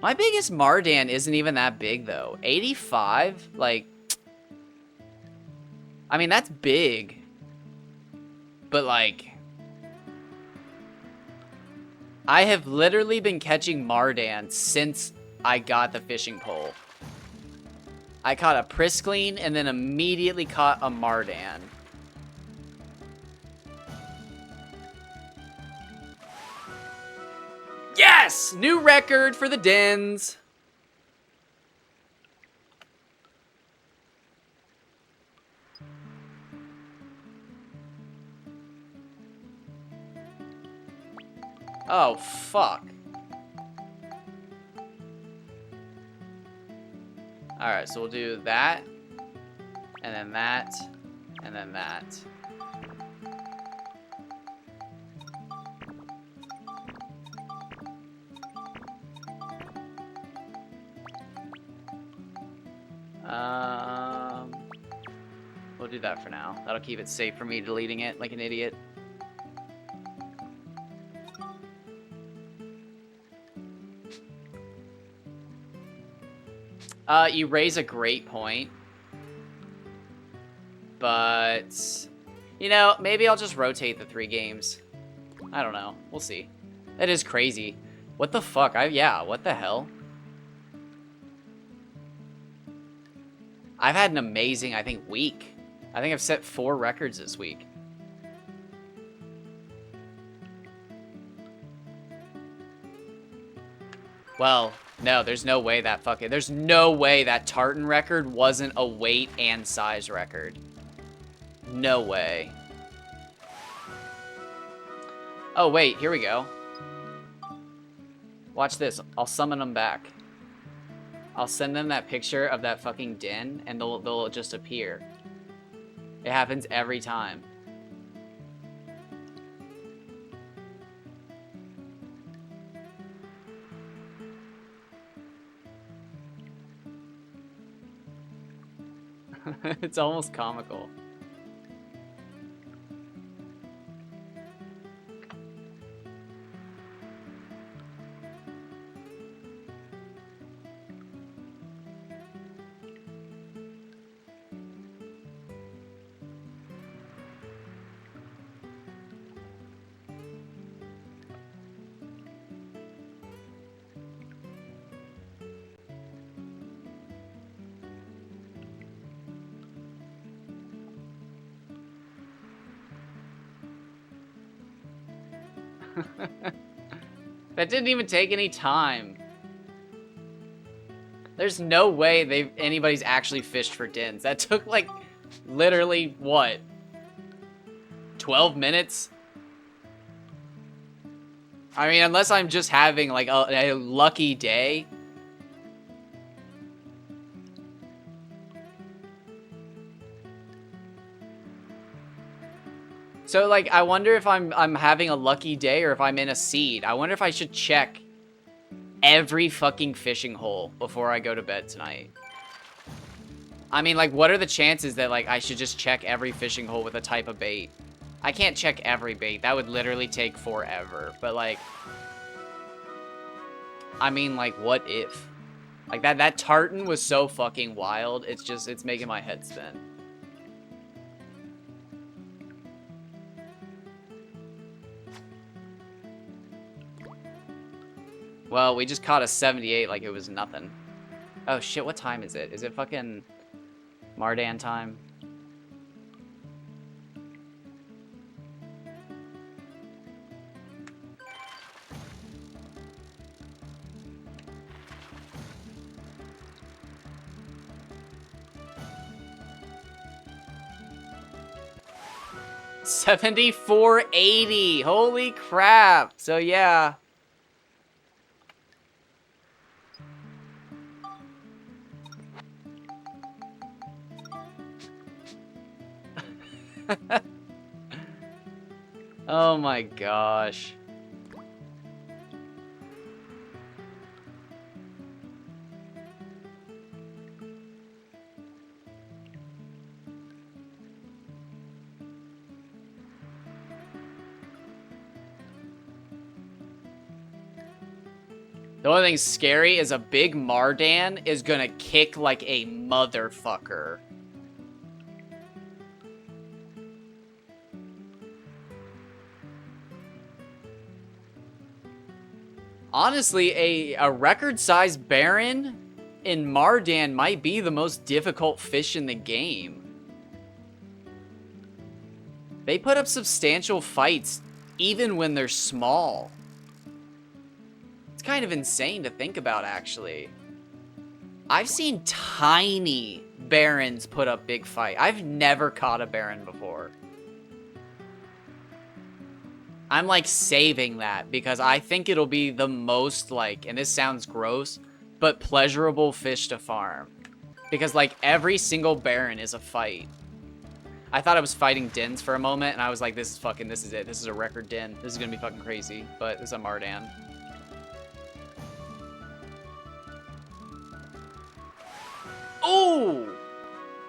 My biggest Mardan isn't even that big, though. 85? Like, I mean, that's big. But, like, I have literally been catching Mardan since I got the fishing pole. I caught a Priscline and then immediately caught a Mardan. Yes! New record for the dens. Oh, fuck. Alright, so we'll do that. And then that. And then that. We'll do that for now. That'll keep it safe for me deleting it like an idiot. You raise a great point. But, you know, maybe I'll just rotate the 3 games. I don't know. We'll see. That is crazy. What the fuck? Yeah, what the hell? I've had an amazing, I think, week. I think I've set 4 records this week. Well, no, there's no way that fucking... There's no way that tartan record wasn't a weight and size record. No way. Oh, wait, here we go. Watch this. I'll summon them back. I'll send them that picture of that fucking den, and they'll just appear. It happens every time. It's almost comical. That didn't even take any time. There's no way anybody's actually fished for dens. That took like literally what? 12 minutes? I mean, unless I'm just having like a lucky day. So, like, I wonder if I'm having a lucky day or if I'm in a seed. I wonder if I should check every fucking fishing hole before I go to bed tonight. I mean, like, what are the chances that, like, I should just check every fishing hole with a type of bait? I can't check every bait. That would literally take forever. But, like, I mean, like, what if? Like, that tartan was so fucking wild. It's making my head spin. Well, we just caught a 78 like it was nothing. Oh shit, what time is it? Is it fucking Mardan time? $74.80. Holy crap. So yeah. Oh my gosh. The only thing scary is a big Mardan is gonna kick like a motherfucker. Honestly, a record-sized Baron in Mardan might be the most difficult fish in the game. They put up substantial fights even when they're small. It's kind of insane to think about, actually. I've seen tiny Barons put up big fight. I've never caught a Baron before. I'm, like, saving that because I think it'll be the most, like, and this sounds gross, but pleasurable fish to farm. Because, like, every single Baron is a fight. I thought I was fighting dens for a moment, and I was like, this is it. This is a record den. This is gonna be fucking crazy, but this is a Mardan. Oh!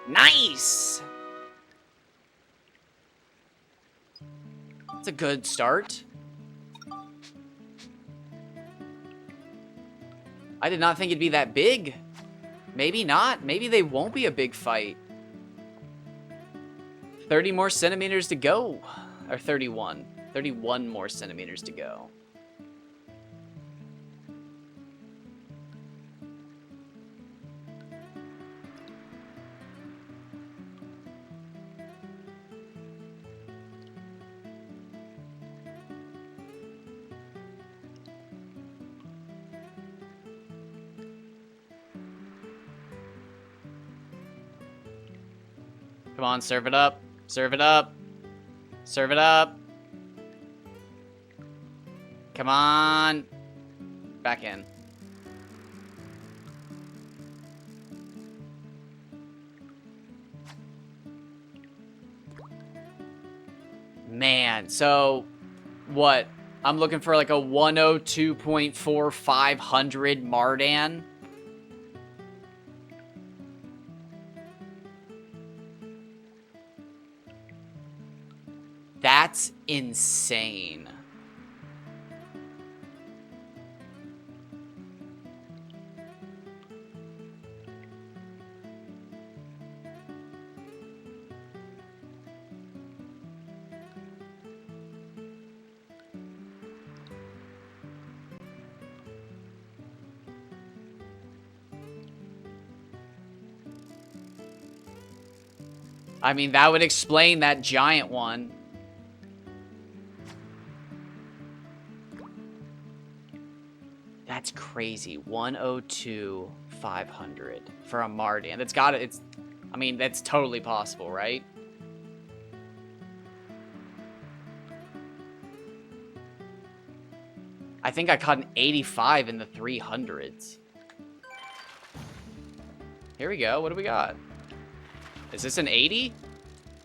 Nice! That's a good start. I did not think it'd be that big. Maybe not. Maybe they won't be a big fight. 30 more centimeters to go. Or 31. 31 more centimeters to go. Come on, serve it up. Serve it up. Serve it up. Come on. Back in. Man, so what? I'm looking for like a 102.4 500 Mardan. That's insane. I mean, that would explain that giant one. That's crazy. 102 500 for a Mardan. That's got it. It's, I mean, that's totally possible, right? I think I caught an 85 in the 300s. Here we go. What do we got? Is this an 80?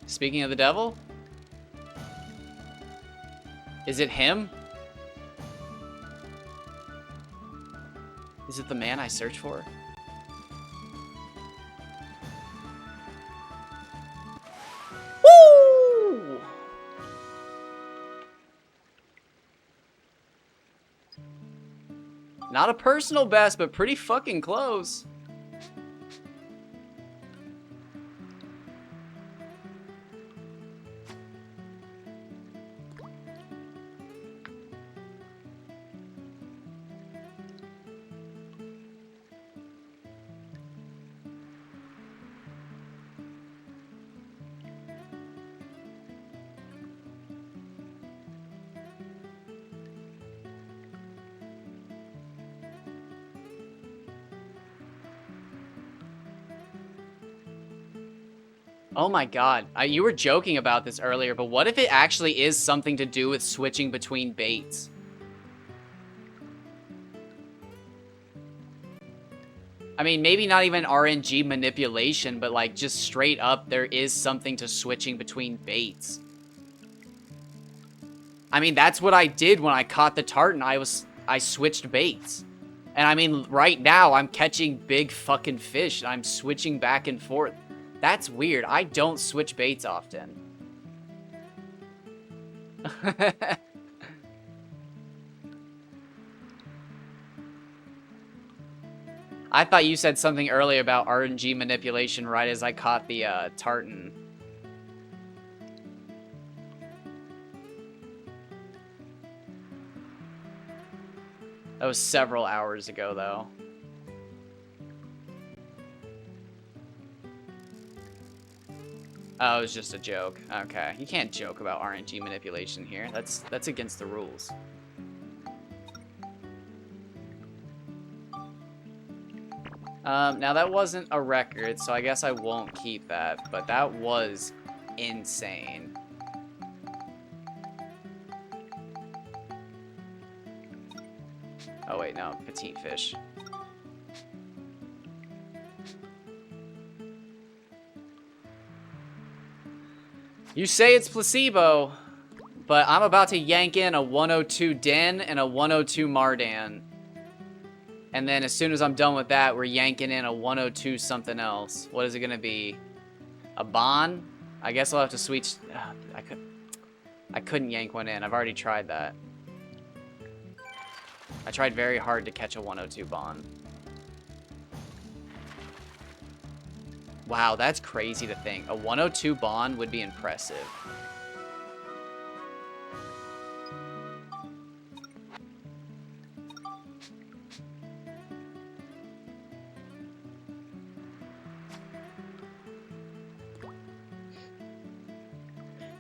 Speaking of the devil? Is it him? Is it the man I search for? Woo! Not a personal best, but pretty fucking close. Oh my god. You were joking about this earlier, but what if it actually is something to do with switching between baits? I mean, maybe not even RNG manipulation, but like just straight up there is something to switching between baits. I mean, that's what I did when I caught the tartan. I switched baits. And I mean, right now I'm catching big fucking fish and I'm switching back and forth. That's weird. I don't switch baits often. I thought you said something earlier about RNG manipulation right as I caught the tartan. That was several hours ago, though. Oh, it was just a joke. Okay. You can't joke about RNG manipulation here. That's against the rules. Now that wasn't a record, so I guess I won't keep that, but that was insane. Oh wait, no, petite fish. You say it's placebo, but I'm about to yank in a 102 Den and a 102 Mardan. And then as soon as I'm done with that, we're yanking in a 102 something else. What is it gonna be? A Bon? I guess I'll have to switch. I couldn't yank one in. I've already tried that. I tried very hard to catch a 102 Bon. Wow, that's crazy to think. A 102 Bon would be impressive.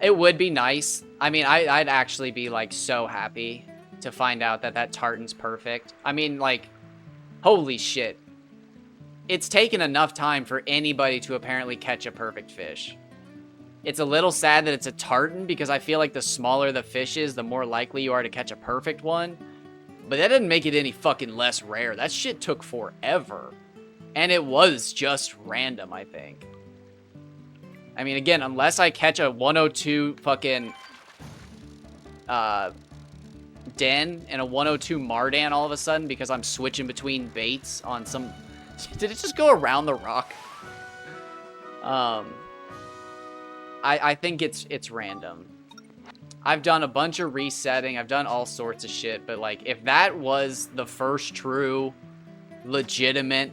It would be nice. I mean, I'd actually be, like, so happy to find out that that tartan's perfect. I mean, like, holy shit. It's taken enough time for anybody to apparently catch a perfect fish. It's a little sad that it's a tartan, because I feel like the smaller the fish is, the more likely you are to catch a perfect one. But that didn't make it any fucking less rare. That shit took forever. And it was just random, I think. I mean, again, unless I catch a 102 fucking den and a 102 Mardan all of a sudden because I'm switching between baits on some... Did it just go around the rock? I think it's random. I've done a bunch of resetting. I've done all sorts of shit. But, like, if that was the first true, legitimate,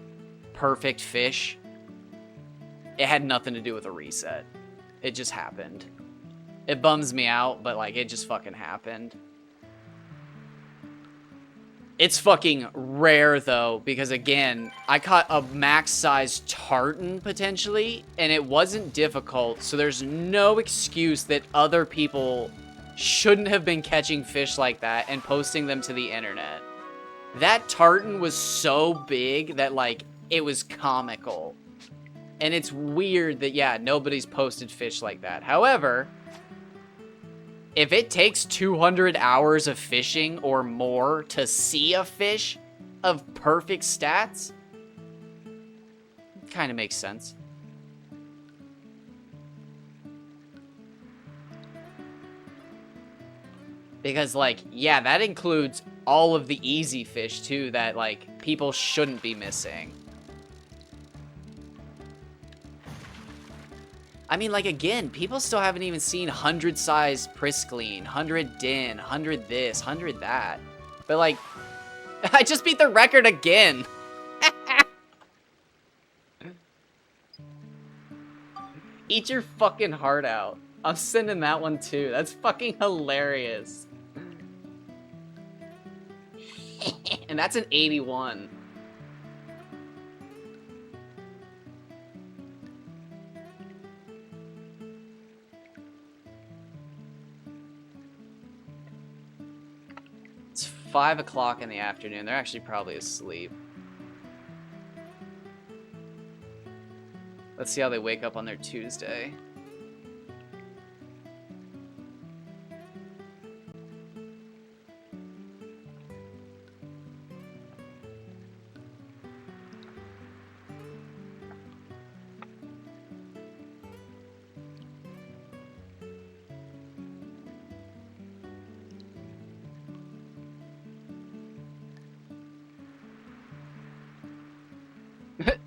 perfect fish, it had nothing to do with a reset. It just happened. It bums me out, but, like, it just fucking happened. It's fucking rare, though, because, again, I caught a max-size tartan, potentially, and it wasn't difficult, so there's no excuse that other people shouldn't have been catching fish like that and posting them to the internet. That tartan was so big that, like, it was comical. And it's weird that, yeah, nobody's posted fish like that. However, if it takes 200 hours of fishing or more to see a fish of perfect stats, it kind of makes sense. Because, like, yeah, that includes all of the easy fish, too, that, like, people shouldn't be missing. I mean, like, again, people still haven't even seen 100-size Priscline, 100 Din, 100 this, 100 that. But, like, I just beat the record again. Eat your fucking heart out. I'm sending that one, too. That's fucking hilarious. And that's an 81. It's 5 o'clock in the afternoon. They're actually probably asleep. Let's see how they wake up on their Tuesday.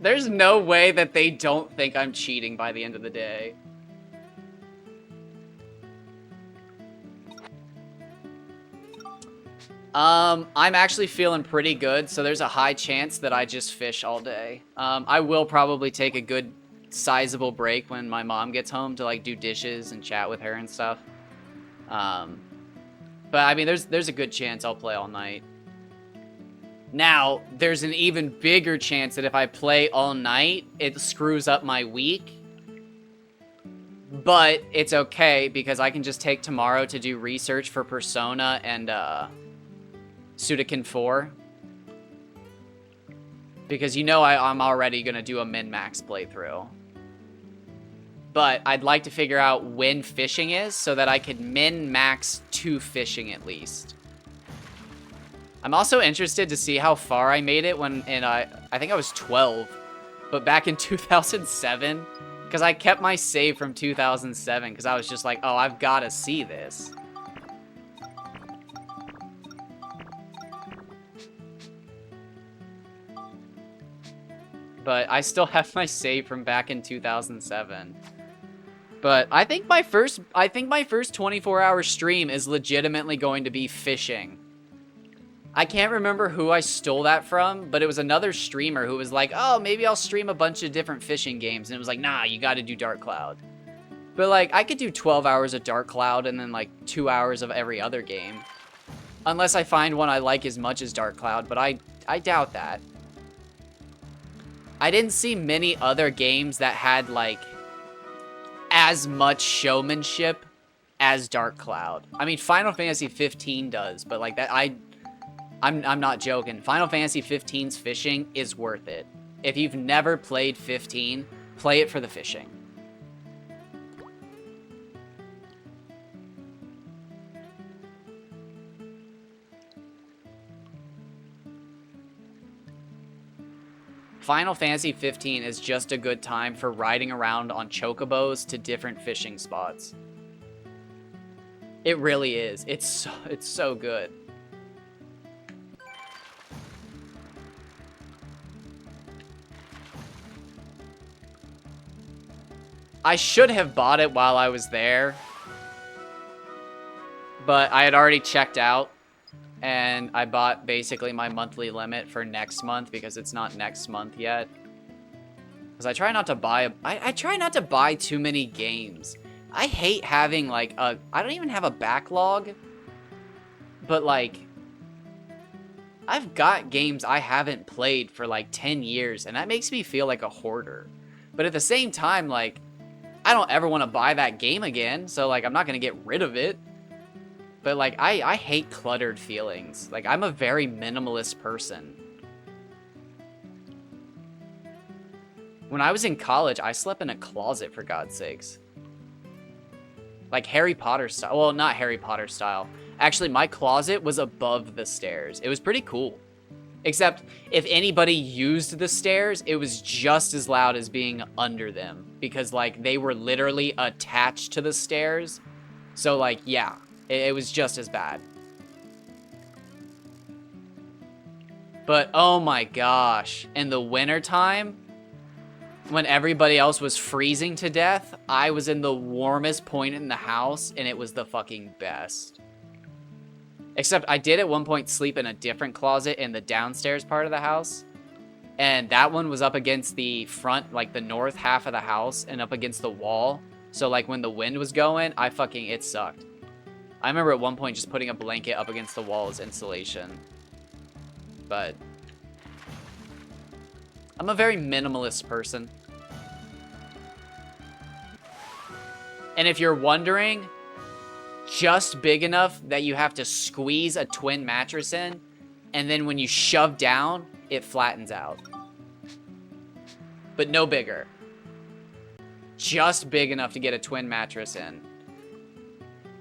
There's no way that they don't think I'm cheating by the end of the day. I'm actually feeling pretty good, so there's a high chance that I just fish all day. I will probably take a good sizable break when my mom gets home to, like, do dishes and chat with her and stuff. But I mean, there's a good chance I'll play all night. Now, there's an even bigger chance that if I play all night, it screws up my week. But it's okay, because I can just take tomorrow to do research for Persona and Suikoden 4. Because you know I'm already going to do a min-max playthrough. But I'd like to figure out when fishing is so that I can min-max 2 fishing at least. I'm also interested to see how far I made it when I think I was 12, but back in 2007, because I kept my save from 2007 because I was just like, oh, I've got to see this. But I still have my save from back in 2007. But I think my first 24-hour stream is legitimately going to be fishing. I can't remember who I stole that from, but it was another streamer who was like, oh, maybe I'll stream a bunch of different fishing games. And it was like, nah, you got to do Dark Cloud. But, like, I could do 12 hours of Dark Cloud and then, like, 2 hours of every other game. Unless I find one I like as much as Dark Cloud, but I doubt that. I didn't see many other games that had, like, as much showmanship as Dark Cloud. I mean, Final Fantasy 15 does, but like that, I'm not joking. Final Fantasy 15's fishing is worth it. If you've never played 15, play it for the fishing. Final Fantasy 15 is just a good time for riding around on chocobos to different fishing spots. It really is. It's so good. I should have bought it while I was there, but I had already checked out, and I bought basically my monthly limit for next month because it's not next month yet. Because I try not to buy I try not to buy too many games. I hate having like I don't even have a backlog, but like I've got games I haven't played for like 10 years, and that makes me feel like a hoarder. But at the same time, like, I don't ever want to buy that game again, so like I'm not going to get rid of it. But like I hate cluttered feelings. Like, I'm a very minimalist person. When I was in college, I slept in a closet, for God's sakes. Like Harry Potter style. Well, not Harry Potter style. Actually, my closet was above the stairs. It was pretty cool. Except, if anybody used the stairs, it was just as loud as being under them. Because, like, they were literally attached to the stairs. So, like, yeah. It was just as bad. But, oh my gosh. In the wintertime, when everybody else was freezing to death, I was in the warmest point in the house, and it was the fucking best. Except I did at one point sleep in a different closet in the downstairs part of the house. And that one was up against the front, like the north half of the house, and up against the wall. So like when the wind was going, it sucked. I remember at one point just putting a blanket up against the wall as insulation. But I'm a very minimalist person. And if you're wondering, just big enough that you have to squeeze a twin mattress in, and then when you shove down, it flattens out. But no bigger. Just big enough to get a twin mattress in.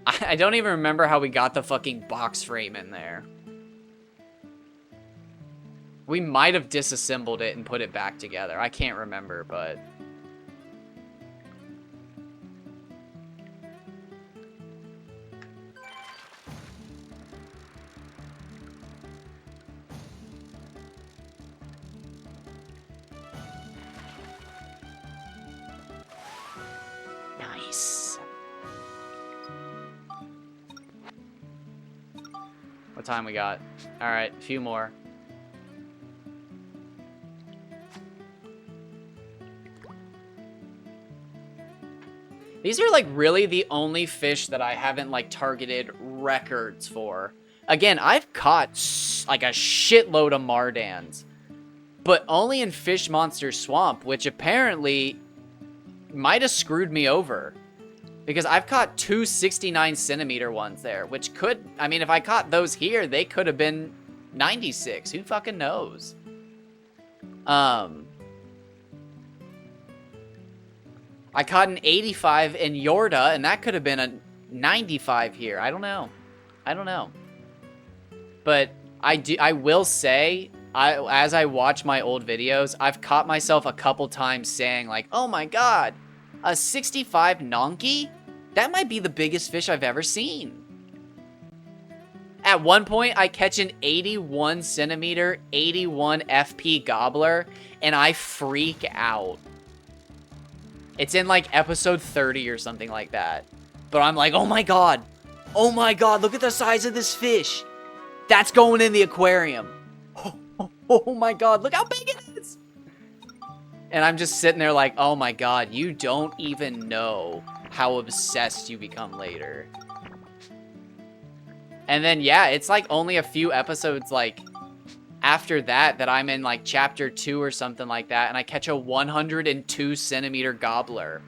I don't even remember how we got the fucking box frame in there. We might have disassembled it and put it back together. I can't remember, but... Nice. What time we got? Alright, a few more. These are like really the only fish that I haven't like targeted records for. Again, I've caught like a shitload of Mardans, but only in Fish Monster Swamp, which apparently might have screwed me over. Because I've caught two 69cm ones there, which could, I mean, if I caught those here, they could have been 96. Who fucking knows? I caught an 85 in Yorda, and that could have been a 95 here. I don't know. I don't know. But I will say, as I watch my old videos, I've caught myself a couple times saying like, oh my god, a 65 Nonky? That might be the biggest fish I've ever seen. At one point, I catch an 81cm, 81 FP gobbler, and I freak out. It's in like episode 30 or something like that. But I'm like, oh my god, look at the size of this fish. That's going in the aquarium. Oh my god, look how big it is. And I'm just sitting there like, oh my god, you don't even know how obsessed you become later. And then, yeah, it's like only a few episodes like after that I'm in like chapter 2 or something like that, and I catch a 102cm gobbler.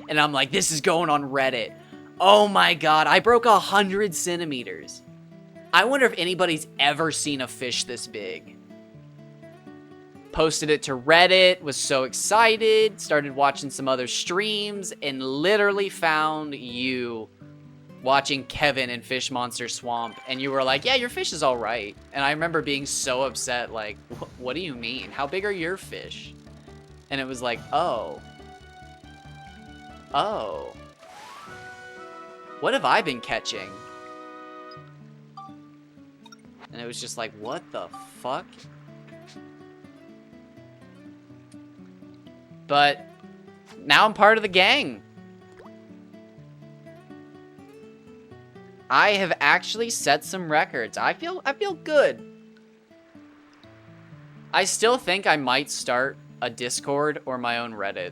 And I'm like, this is going on Reddit. Oh my god, I broke 100 centimeters. I wonder if anybody's ever seen a fish this big. Posted it to Reddit, was so excited, started watching some other streams, and literally found you watching Kevin in Fish Monster Swamp, and you were like, yeah, your fish is all right. And I remember being so upset, like, what do you mean? How big are your fish? And it was like, oh. Oh. What have I been catching? And it was just like, what the fuck? But now I'm part of the gang. I have actually set some records. I feel good. I still think I might start a Discord or my own Reddit.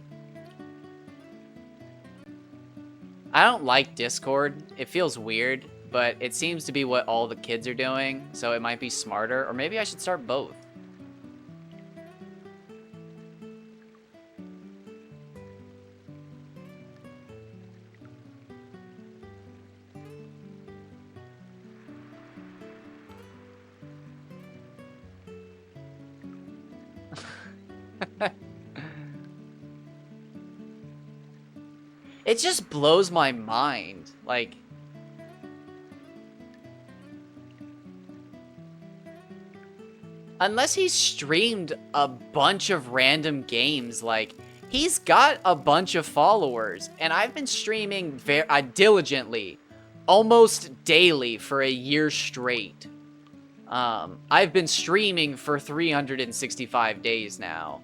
I don't like Discord. It feels weird, but it seems to be what all the kids are doing, so it might be smarter, or maybe I should start both. It just blows my mind. Like, unless he's streamed a bunch of random games, like, he's got a bunch of followers, and I've been streaming diligently, almost daily for a year straight. I've been streaming for 365 days now.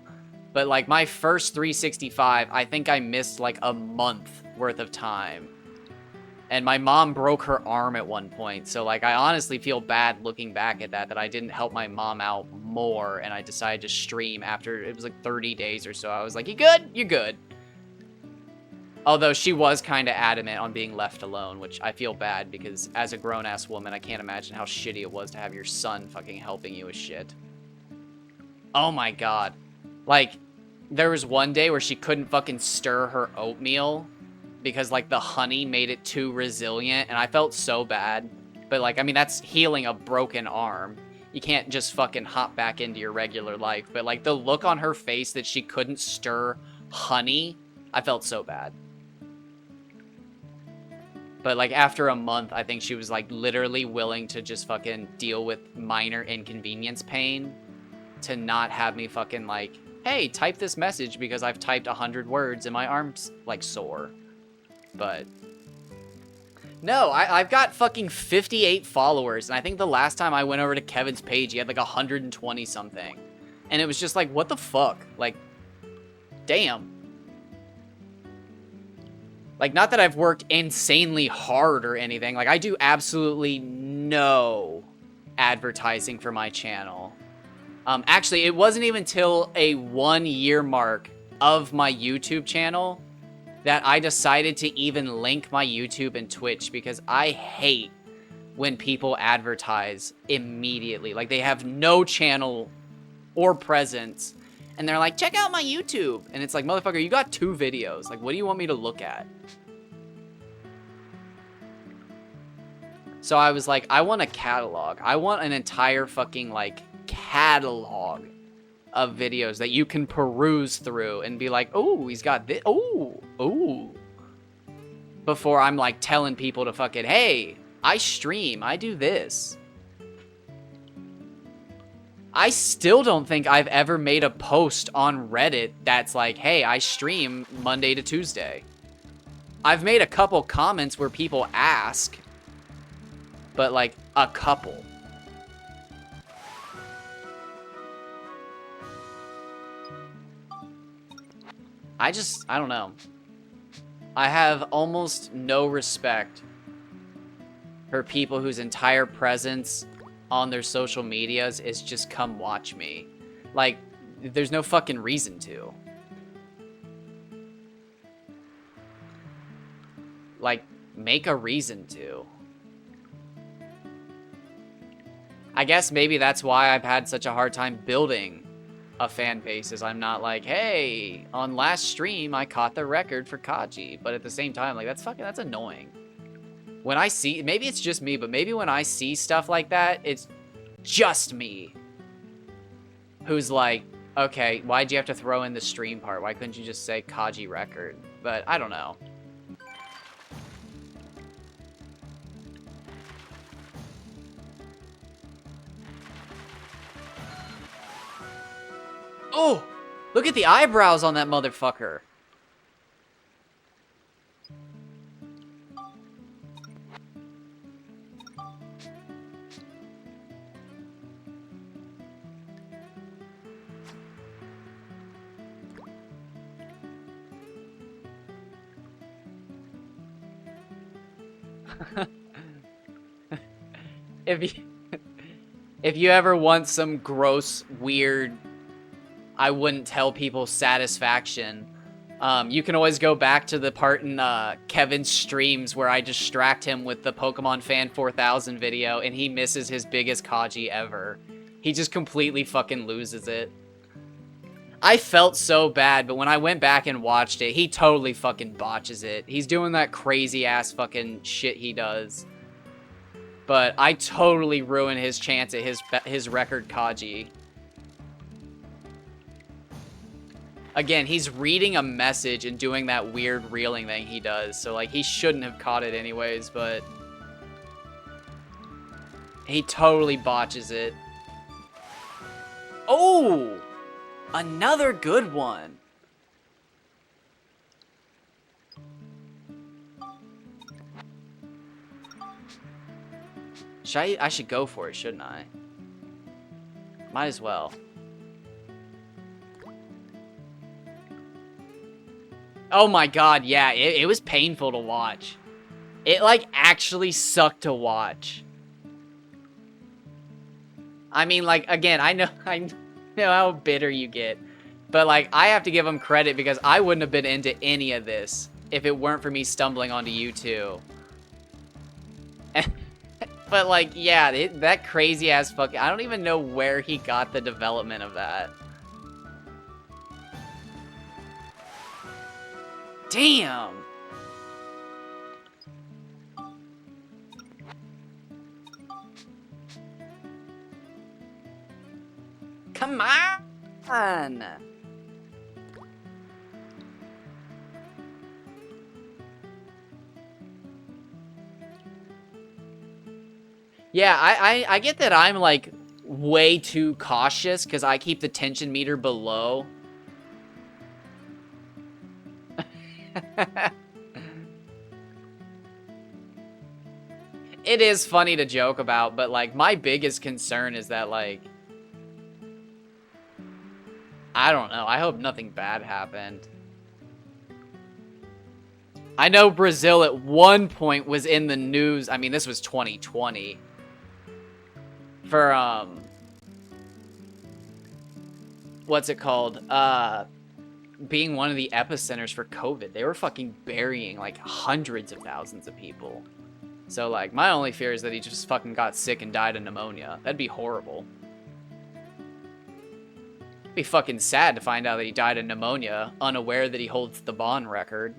But, like, my first 365, I think I missed, like, a month worth of time. And my mom broke her arm at one point. So, like, I honestly feel bad looking back at that I didn't help my mom out more. And I decided to stream after, it was like 30 days or so. I was like, you good? You're good. Although she was kind of adamant on being left alone, which I feel bad because as a grown-ass woman, I can't imagine how shitty it was to have your son fucking helping you with shit. Oh my god. Like, there was one day where she couldn't fucking stir her oatmeal because, like, the honey made it too resilient, and I felt so bad. But, like, I mean, that's healing a broken arm. You can't just fucking hop back into your regular life. But, like, the look on her face that she couldn't stir honey, I felt so bad. But, like, after a month, I think she was, like, literally willing to just fucking deal with minor inconvenience pain to not have me fucking, like, hey, type this message because I've typed 100 words and my arm's, like, sore. But no, I've got fucking 58 followers, and I think the last time I went over to Kevin's page, he had, like, 120 something. And it was just like, what the fuck? Like, damn. Like, not that I've worked insanely hard or anything. Like, I do absolutely no advertising for my channel. Actually, it wasn't even till a 1-year mark of my YouTube channel that I decided to even link my YouTube and Twitch because I hate when people advertise immediately. Like, they have no channel or presence, and they're like, check out my YouTube. And it's like, motherfucker, you got 2 videos. Like, what do you want me to look at? So I was like, I want a catalog. I want an entire fucking, like, catalog of videos that you can peruse through and be like, oh, he's got this. Oh. Before I'm, like, telling people to fucking, hey, I stream. I do this. I still don't think I've ever made a post on Reddit that's like, hey, I stream Monday to Tuesday. I've made a couple comments where people ask, but, like, a couple. I don't know. I have almost no respect for people whose entire presence on their social medias is just come watch me. Like, there's no fucking reason to. Like, make a reason to. I guess maybe that's why I've had such a hard time building a fan base, is I'm not like, hey, on last stream I caught the record for Kaji, but at the same time, like, that's annoying. When I see, maybe it's just me, but maybe when I see stuff like that, it's just me who's like, okay, why'd you have to throw in the stream part? Why couldn't you just say Kaji record? But I don't know. Oh, look at the eyebrows on that motherfucker. If you ever want some gross, weird, I wouldn't tell people satisfaction, you can always go back to the part in Kevin's streams where I distract him with the Pokemon Fan 4000 video and he misses his biggest Kaji ever. He just completely fucking loses it. I felt so bad, but when I went back and watched it, he totally fucking botches it. He's doing that crazy ass fucking shit he does. But I totally ruin his chance at his record Kaji. Again, he's reading a message and doing that weird reeling thing he does. So, like, he shouldn't have caught it anyways, but he totally botches it. Oh! Another good one. I should go for it, shouldn't I? Might as well. Oh my god, yeah, it was painful to watch. It, like, actually sucked to watch. I mean, like, again, I know how bitter you get. But, like, I have to give him credit because I wouldn't have been into any of this if it weren't for me stumbling onto YouTube. But, like, yeah, that crazy-ass fucking... I don't even know where he got the development of that. Damn! Come on! Yeah, I get that I'm, like, way too cautious because I keep the tension meter below. It is funny to joke about, but, like, my biggest concern is that, like, I don't know. I hope nothing bad happened. I know Brazil at one point was in the news. I mean, this was 2020. For, what's it called? Being one of the epicenters for COVID. They were fucking burying, like, hundreds of thousands of people. So, like, my only fear is that he just fucking got sick and died of pneumonia. That'd be horrible. It'd be fucking sad to find out that he died of pneumonia, unaware that he holds the Bond record.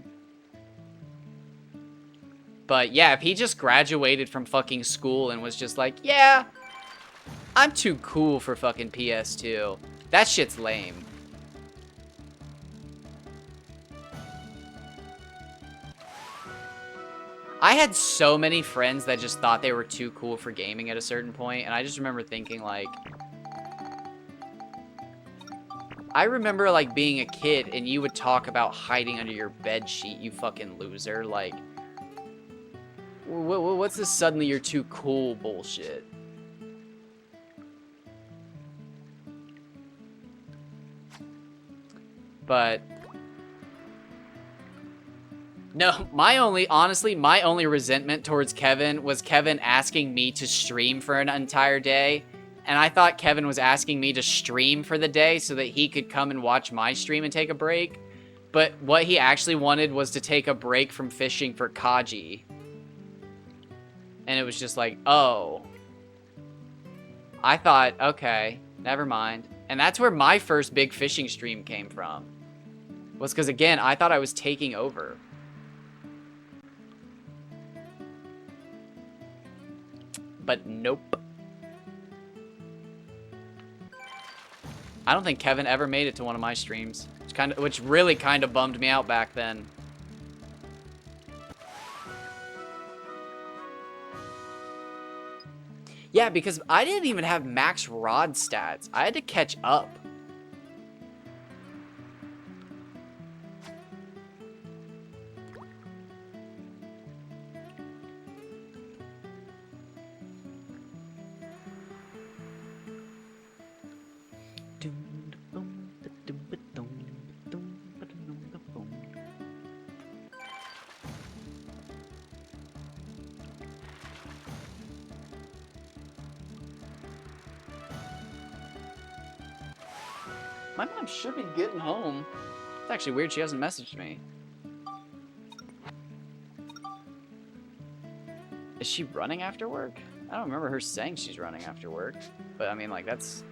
But, yeah, if he just graduated from fucking school and was just like, yeah, I'm too cool for fucking PS2. That shit's lame. I had so many friends that just thought they were too cool for gaming at a certain point, and I just remember thinking, like... I remember, like, being a kid, and you would talk about hiding under your bed sheet, you fucking loser. Like, what's this suddenly you're too cool bullshit? But... no, honestly, my only resentment towards Kevin was Kevin asking me to stream for an entire day. And I thought Kevin was asking me to stream for the day so that he could come and watch my stream and take a break. But what he actually wanted was to take a break from fishing for Kaji. And it was just like, oh. I thought, okay, never mind. And that's where my first big fishing stream came from. Was because, again, I thought I was taking over. But nope. I don't think Kevin ever made it to one of my streams, which really kind of bummed me out back then. Yeah, because I didn't even have max rod stats. I had to catch up. My mom should be getting home. It's actually weird she hasn't messaged me. Is she running after work? I don't remember her saying she's running after work. But I mean, like, that's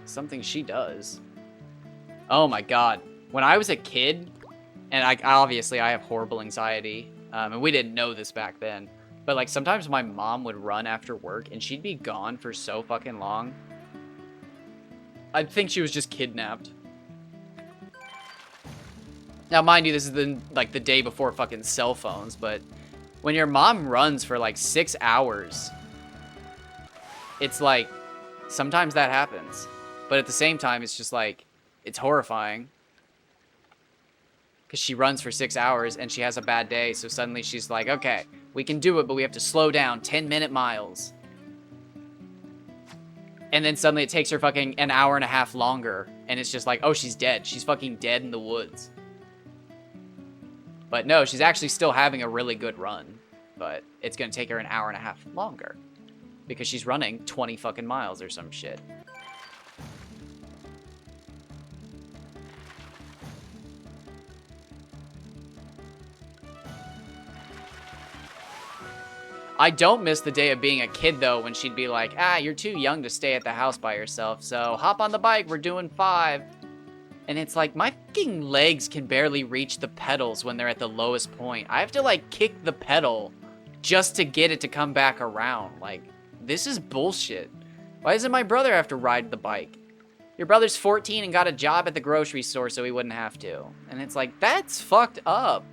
something she does. Oh my god. When I was a kid, and obviously I have horrible anxiety, and we didn't know this back then, but like sometimes my mom would run after work and she'd be gone for so fucking long. I'd think she was just kidnapped. Now, mind you, this is the day before fucking cell phones, but when your mom runs for like 6 hours, it's like, sometimes that happens. But at the same time, it's just like, it's horrifying. Because she runs for 6 hours and she has a bad day, so suddenly she's like, okay, we can do it, but we have to slow down 10-minute miles. And then suddenly it takes her fucking an hour and a half longer, and it's just like, oh, she's dead. She's fucking dead in the woods. But no, she's actually still having a really good run. But it's going to take her an hour and a half longer. Because she's running 20 fucking miles or some shit. I don't miss the day of being a kid, though, when she'd be like, ah, you're too young to stay at the house by yourself, so hop on the bike, we're doing 5. And it's like, my fucking legs can barely reach the pedals when they're at the lowest point. I have to, like, kick the pedal just to get it to come back around. Like, this is bullshit. Why doesn't my brother have to ride the bike? Your brother's 14 and got a job at the grocery store so he wouldn't have to. And it's like, that's fucked up.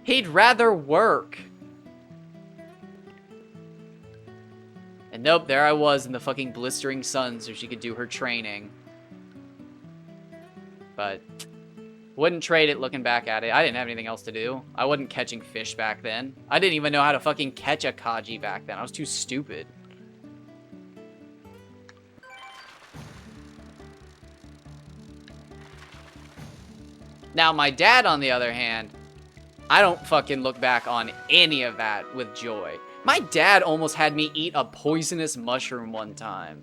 He'd rather work. And nope, there I was in the fucking blistering sun so she could do her training. But wouldn't trade it looking back at it. I didn't have anything else to do. I wasn't catching fish back then. I didn't even know how to fucking catch a Kaji back then. I was too stupid. Now, my dad, on the other hand, I don't fucking look back on any of that with joy. My dad almost had me eat a poisonous mushroom one time.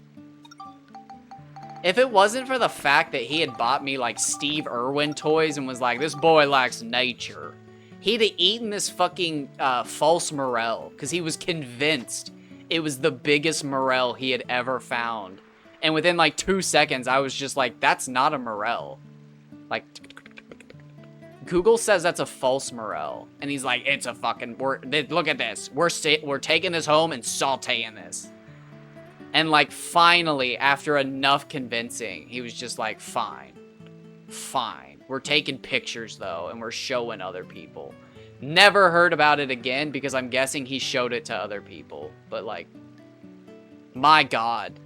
If it wasn't for the fact that he had bought me, like, Steve Irwin toys and was like, this boy likes nature, he'd have eaten this fucking false morel because he was convinced it was the biggest morel he had ever found. And within, like, 2 seconds, I was just like, that's not a morel. Like, Google says that's a false morel. And he's like, it's a fucking, look at this. We're taking this home and sauteing this. And, like, finally, after enough convincing, he was just like, fine. Fine. We're taking pictures, though, and we're showing other people. Never heard about it again, because I'm guessing he showed it to other people. But, like, my God.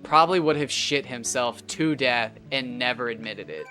Probably would have shit himself to death and never admitted it.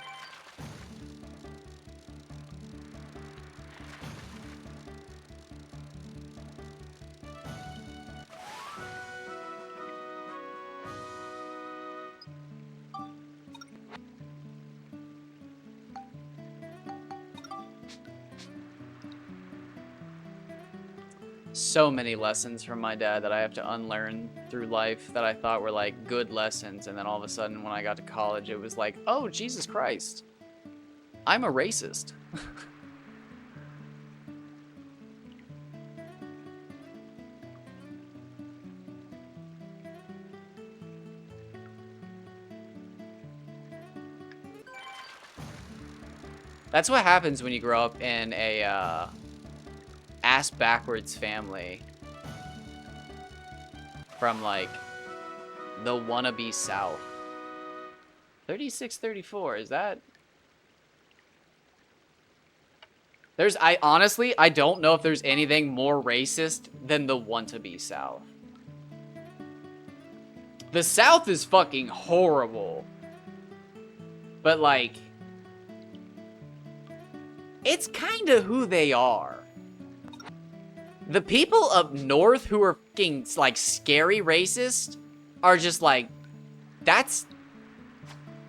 So many lessons from my dad that I have to unlearn through life that I thought were like good lessons, and then all of a sudden when I got to college it was like, oh Jesus Christ, I'm a racist. That's what happens when you grow up in a ass backwards family from like the wannabe South. 3634, is that? I honestly, I don't know if there's anything more racist than the want-to-be South. The South is fucking horrible. But, like, it's kind of who they are. The people up north who are fucking, like, scary racist are just like, that's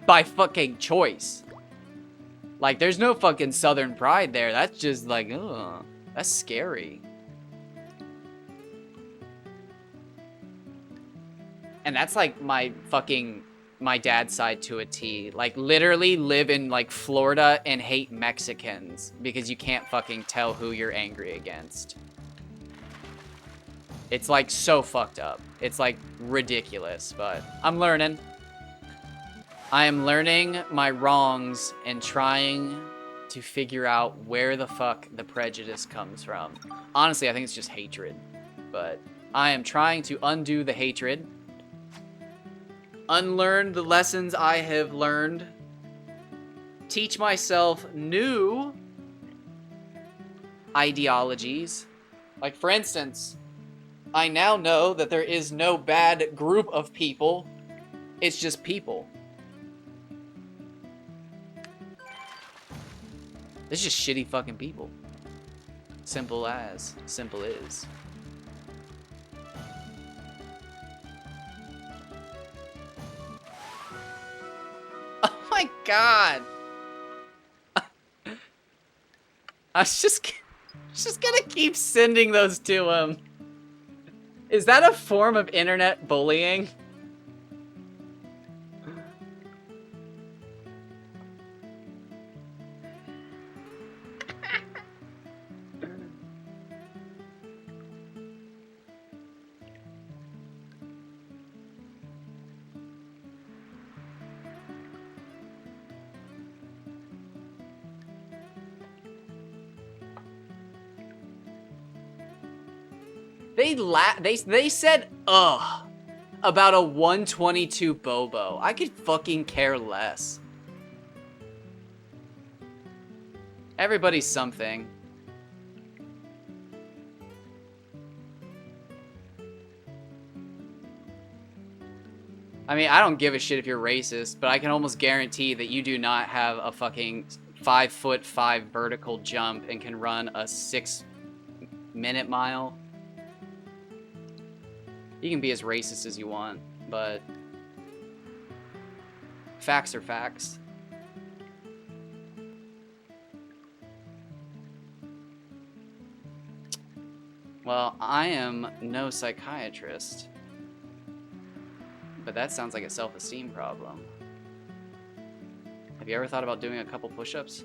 by fucking choice. Like, there's no fucking Southern pride there. That's just like, ugh, that's scary. And that's like my dad's side to a T. Like, literally live in like Florida and hate Mexicans because you can't fucking tell who you're angry against. It's like so fucked up. It's like ridiculous, but I'm learning. I am learning my wrongs and trying to figure out where the fuck the prejudice comes from. Honestly, I think it's just hatred. But I am trying to undo the hatred. Unlearn the lessons I have learned. Teach myself new ideologies. Like, for instance, I now know that there is no bad group of people. It's just people. It's just shitty fucking people. Simple as. Simple is. Oh my god! I was just gonna keep sending those to him. Is that a form of internet bullying? They said ugh about a 122 Bobo. I could fucking care less. Everybody's something. I mean, I don't give a shit if you're racist, but I can almost guarantee that you do not have a fucking 5'5" vertical jump and can run a 6-minute mile. You can be as racist as you want, but facts are facts. Well, I am no psychiatrist, but that sounds like a self-esteem problem. Have you ever thought about doing a couple push-ups?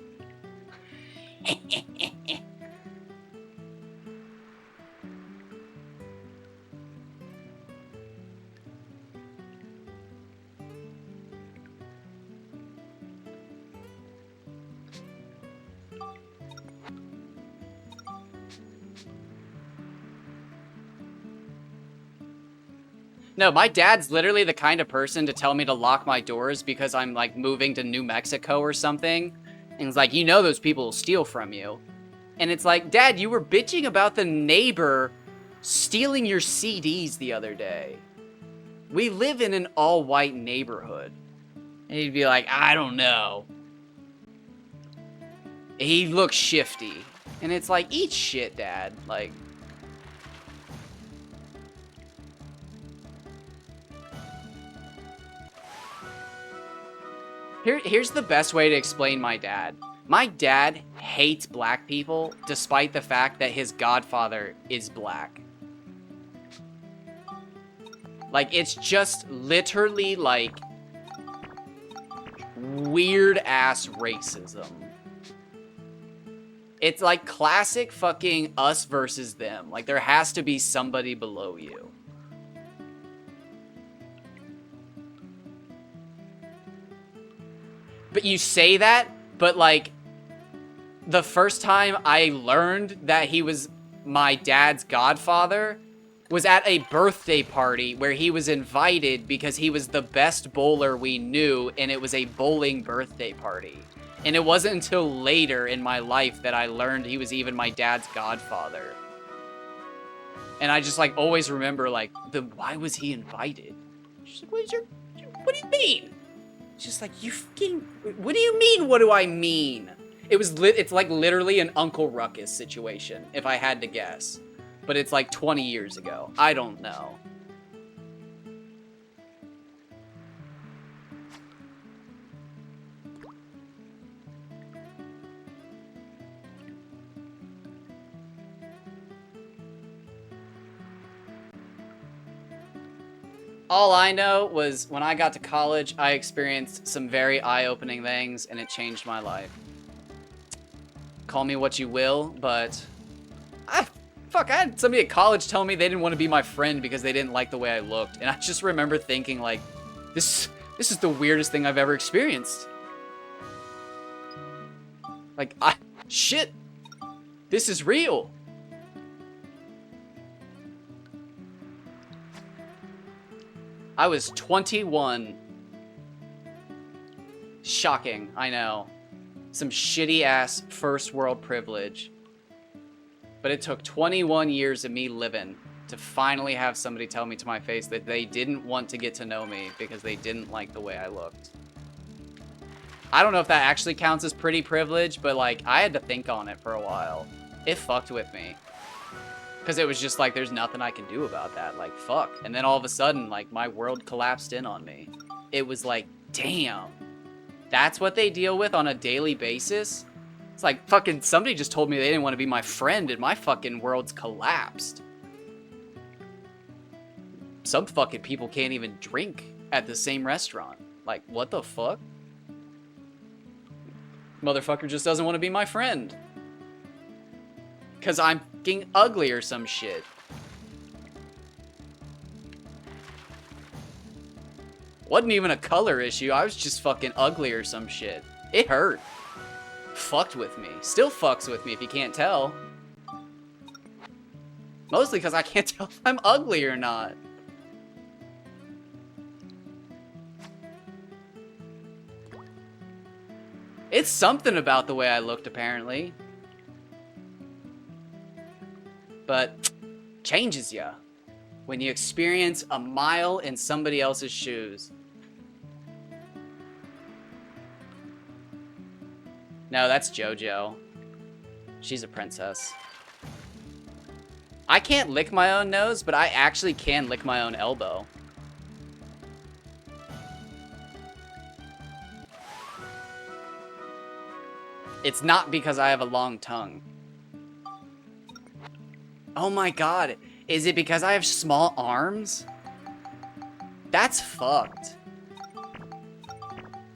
No, my dad's literally the kind of person to tell me to lock my doors because I'm, like, moving to New Mexico or something. And he's like, you know those people will steal from you. And it's like, Dad, you were bitching about the neighbor stealing your CDs the other day. We live in an all-white neighborhood. And he'd be like, I don't know. He looks shifty. And it's like, eat shit, Dad. Like... Here's the best way to explain my dad. My dad hates black people, despite the fact that his godfather is black. Like, it's just literally, like, weird-ass racism. It's like classic fucking us versus them. Like, there has to be somebody below you. But you say that, but like, the first time I learned that he was my dad's godfather was at a birthday party where he was invited because he was the best bowler we knew, and it was a bowling birthday party. And it wasn't until later in my life that I learned he was even my dad's godfather. And I just, like, always remember, like, why was he invited? She's like, what do you mean? It's just like, what do you mean, what do I mean? It's like literally an Uncle Ruckus situation, if I had to guess. But it's like 20 years ago. I don't know. All I know was when I got to college, I experienced some very eye-opening things, and it changed my life. Call me what you will, but I had somebody at college tell me they didn't want to be my friend because they didn't like the way I looked. And I just remember thinking, like, this is the weirdest thing I've ever experienced. Like, shit, this is real. I was 21. Shocking, I know. Some shitty-ass first-world privilege. But it took 21 years of me living to finally have somebody tell me to my face that they didn't want to get to know me because they didn't like the way I looked. I don't know if that actually counts as pretty privilege, but, like, I had to think on it for a while. It fucked with me. Because it was just like, there's nothing I can do about that. Like, fuck. And then all of a sudden, like, my world collapsed in on me. It was like, damn. That's what they deal with on a daily basis? It's like, fucking, somebody just told me they didn't want to be my friend, and my fucking world's collapsed. Some fucking people can't even drink at the same restaurant. Like, what the fuck? Motherfucker just doesn't want to be my friend. Because I'm fucking ugly or some shit. Wasn't even a color issue. I was just fucking ugly or some shit. It hurt. Fucked with me. Still fucks with me if you can't tell. Mostly because I can't tell if I'm ugly or not. It's something about the way I looked, apparently. But changes ya when you experience a mile in somebody else's shoes. No, that's JoJo. She's a princess. I can't lick my own nose, but I actually can lick my own elbow. It's not because I have a long tongue. Oh my god, is it because I have small arms? That's fucked.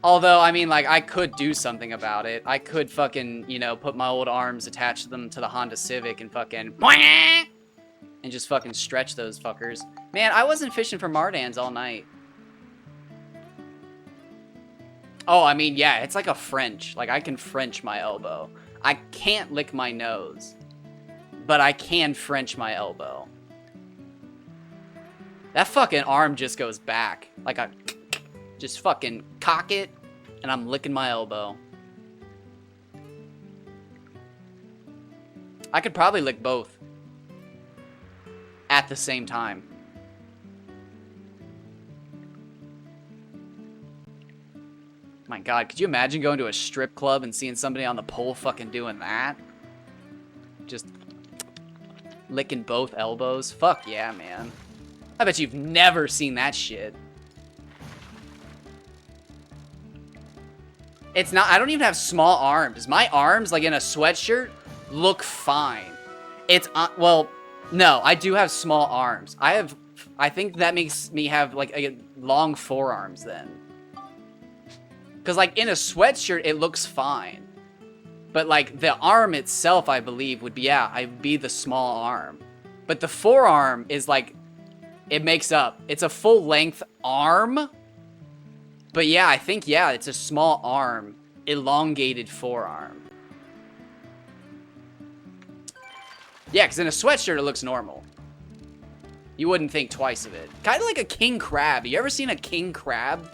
Although, I mean, like, I could do something about it. I could fucking, you know, put my old arms, attach them to the Honda Civic and fucking... and just fucking stretch those fuckers. Man, I wasn't fishing for Mardans all night. Oh, I mean, yeah, it's like a French. Like, I can French my elbow. I can't lick my nose. But I can French my elbow. That fucking arm just goes back. Like, I just fucking cock it, and I'm licking my elbow. I could probably lick both. At the same time. My god, could you imagine going to a strip club and seeing somebody on the pole fucking doing that? Just licking both elbows? Fuck yeah, man. I bet you've never seen that shit. It's not, I don't even have small arms. My arms, like in a sweatshirt, look fine. It's, well, no, I do have small arms. I think that makes me have like a long forearms then. Because like in a sweatshirt, it looks fine. But like the arm itself, I believe, would be, yeah, I'd be the small arm. But the forearm is like, it makes up. It's a full length arm. But yeah, I think, yeah, it's a small arm, elongated forearm. Yeah, because in a sweatshirt it looks normal. You wouldn't think twice of it. Kind of like a king crab. You ever seen a king crab?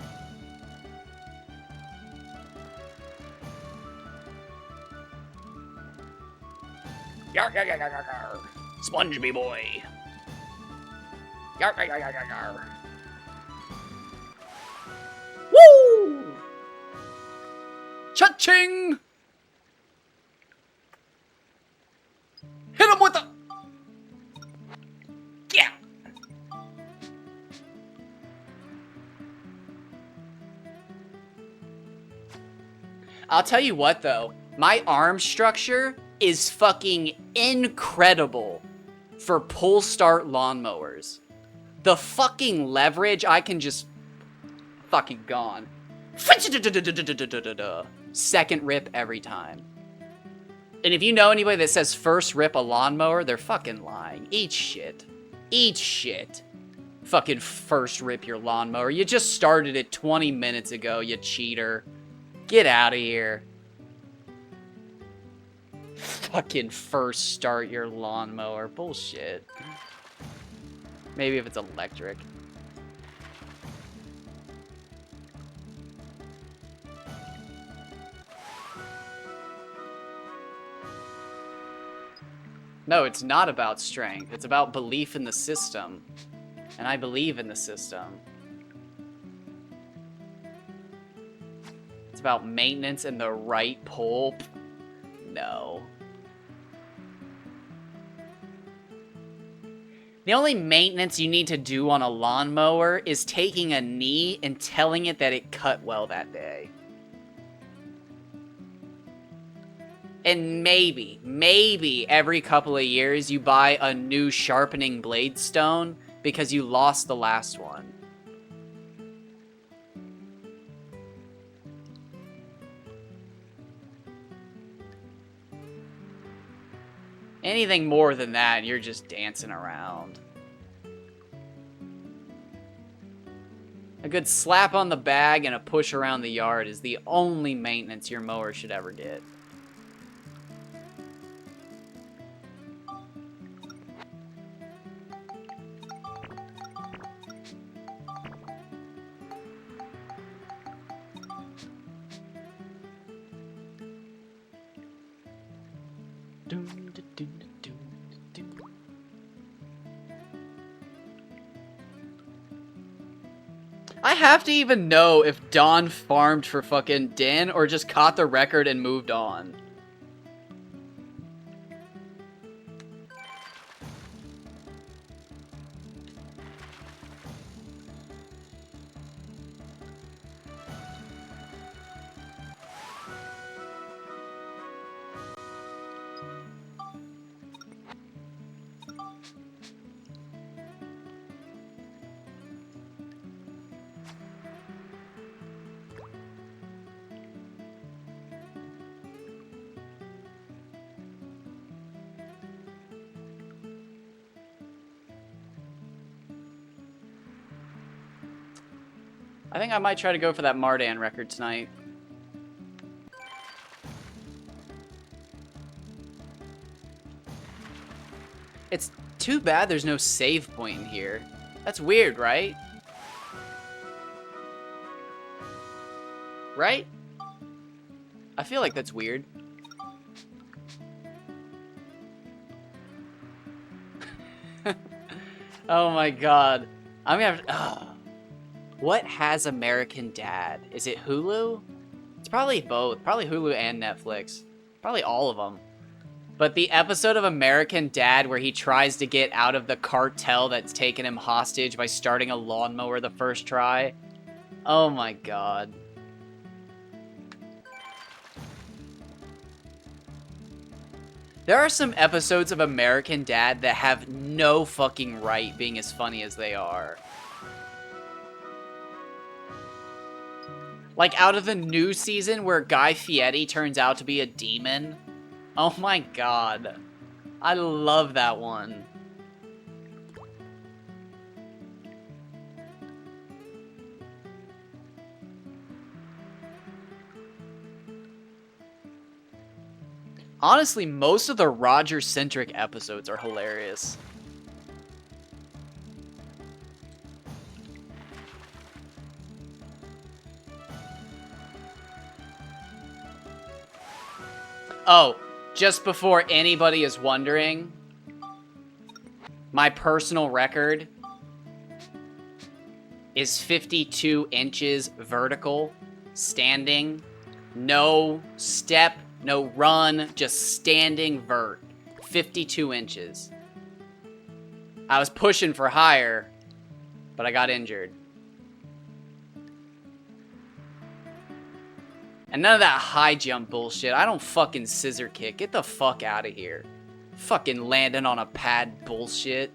Yar, yar, yar, yar, yar, yar. Spongeby boy. Yar, yar, yar, yar, yar, yar. Woo! Cha-ching! Hit him with the... Yeah! I'll tell you what, though. My arm structure is fucking incredible for pull start lawnmowers. The fucking leverage, I can just... fucking gone. Second rip every time. And if you know anybody that says first rip a lawnmower, they're fucking lying. Eat shit. Eat shit. Fucking first rip your lawnmower. You just started it 20 minutes ago, you cheater. Get out of here. Fucking first start your lawnmower. Bullshit. Maybe if it's electric. No, it's not about strength. It's about belief in the system. And I believe in the system. It's about maintenance and the right pull. No. The only maintenance you need to do on a lawnmower is taking a knee and telling it that it cut well that day. And maybe every couple of years you buy a new sharpening blade stone because you lost the last one. Anything more than that, you're just dancing around. A good slap on the bag and a push around the yard is the only maintenance your mower should ever get. I have to even know if Don farmed for fucking Dan or just caught the record and moved on. I think I might try to go for that Mardan record tonight. It's too bad there's no save point in here. That's weird, right? Right? I feel like that's weird. Oh my god. I'm gonna have to... What has American Dad? Is it Hulu? It's probably both. Probably Hulu and Netflix. Probably all of them. But the episode of American Dad where he tries to get out of the cartel that's taken him hostage by starting a lawnmower the first try. Oh my god. There are some episodes of American Dad that have no fucking right being as funny as they are. Like, out of the new season where Guy Fieri turns out to be a demon. Oh my god. I love that one. Honestly, most of the Roger-centric episodes are hilarious. Oh, just before anybody is wondering, my personal record is 52 inches vertical, standing, no step, no run, just standing vert. 52 inches. I was pushing for higher, but I got injured. And none of that high jump bullshit. I don't fucking scissor kick. Get the fuck out of here. Fucking landing on a pad bullshit.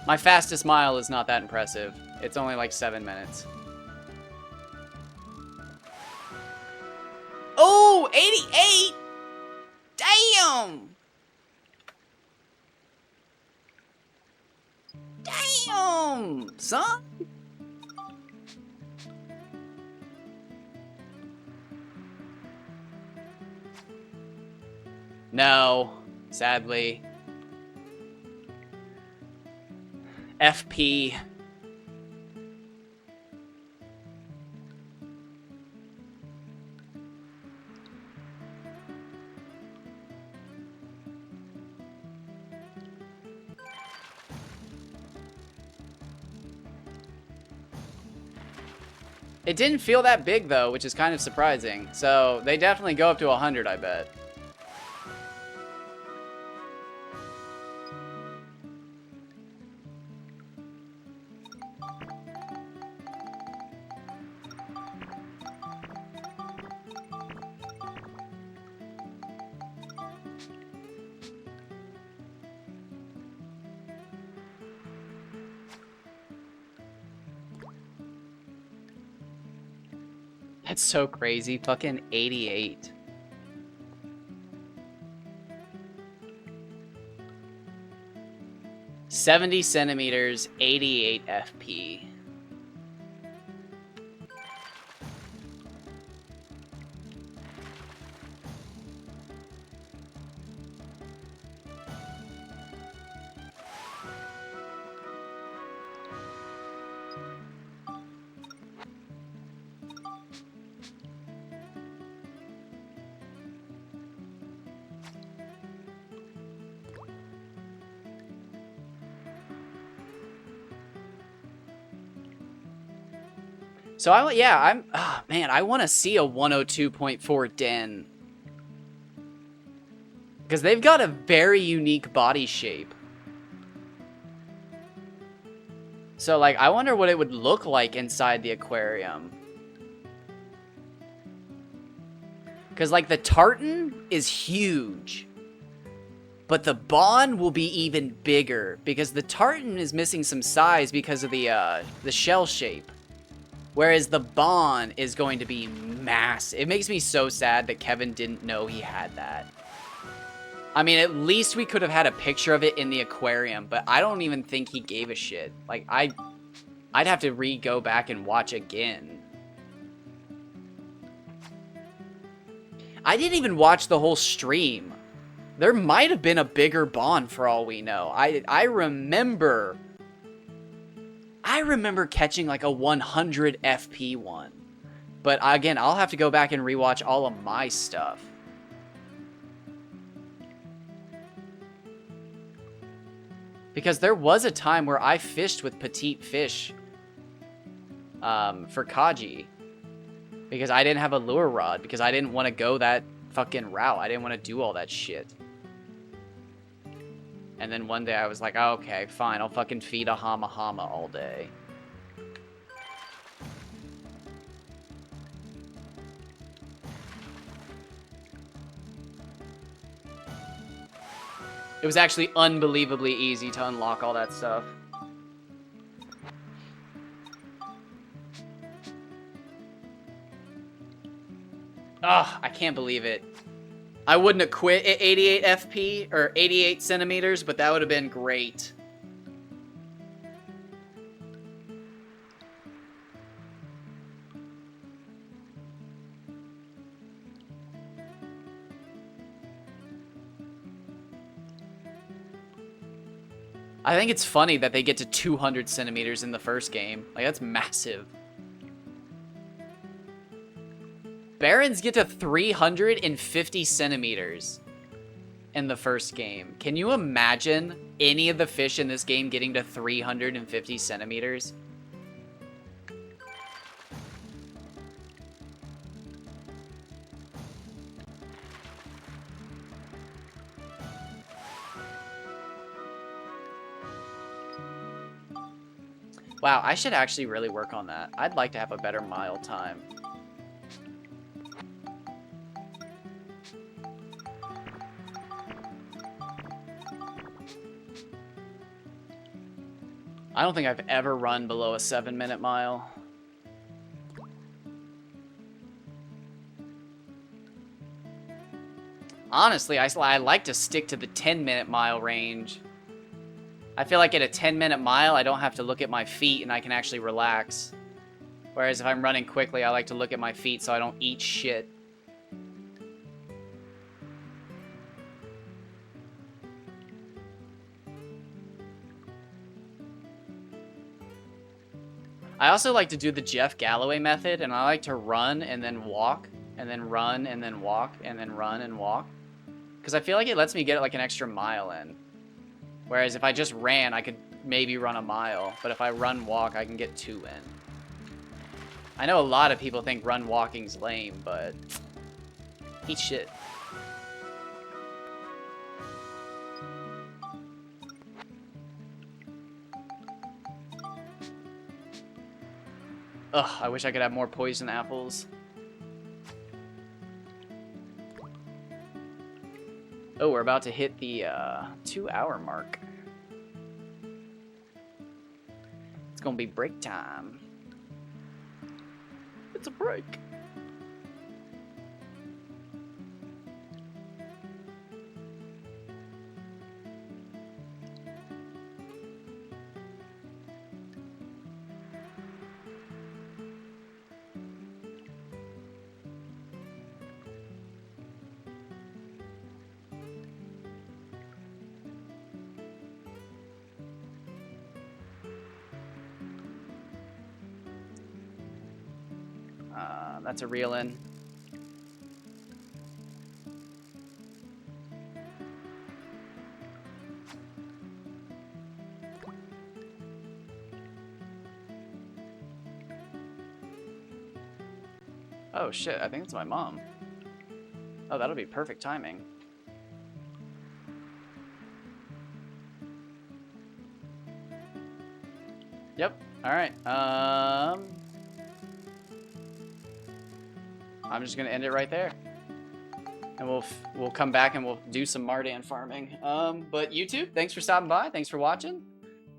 My fastest mile is not that impressive. It's only like 7 minutes. Oh, 88! Damn! Damn, son! No, sadly. FP. It didn't feel that big, though, which is kind of surprising. So, they definitely go up to 100, I bet. That's so crazy. Fucking 88. "70 centimeters, 88 FP. So man, I want to see a 102.4 Den. Because they've got a very unique body shape. So, like, I wonder what it would look like inside the aquarium. Because, like, the tartan is huge. But the Bon will be even bigger. Because the tartan is missing some size because of the shell shape. Whereas the Bon is going to be massive. It makes me so sad that Kevin didn't know he had that. I mean, at least we could have had a picture of it in the aquarium, but I don't even think he gave a shit. Like, I'd have to go back and watch again. I didn't even watch the whole stream. There might have been a bigger Bon for all we know. I remember catching like a 100 FP one. But again, I'll have to go back and rewatch all of my stuff. Because there was a time where I fished with petite fish for Kaji. Because I didn't have a lure rod. Because I didn't want to go that fucking route. I didn't want to do all that shit. And then one day I was like, oh, okay, fine. I'll fucking feed a Hama Hama all day. It was actually unbelievably easy to unlock all that stuff. Ugh, I can't believe it. I wouldn't have quit at 88 FP, or 88 centimeters, but that would have been great. I think it's funny that they get to 200 centimeters in the first game. Like, that's massive. Barons get to 350 centimeters in the first game. Can you imagine any of the fish in this game getting to 350 centimeters? Wow, I should actually really work on that. I'd like to have a better mile time. I don't think I've ever run below a 7-minute mile. Honestly, I like to stick to the 10-minute mile range. I feel like at a 10-minute mile, I don't have to look at my feet and I can actually relax. Whereas if I'm running quickly, I like to look at my feet so I don't eat shit. I also like to do the Jeff Galloway method, and I like to run and then walk, and then run and then walk, and then run and walk. Because I feel like it lets me get like an extra mile in. Whereas if I just ran, I could maybe run a mile. But if I run walk, I can get 2 in. I know a lot of people think run walking's lame, but eat shit. Ugh, I wish I could have more poison apples. Oh, we're about to hit the 2-hour mark. It's gonna be break time. It's a break. That's a reel in. Oh shit, I think it's my mom. Oh, that'll be perfect timing. Yep, alright. I'm just gonna end it right there. And we'll come back and we'll do some Mardan farming. But YouTube, thanks for stopping by. Thanks for watching.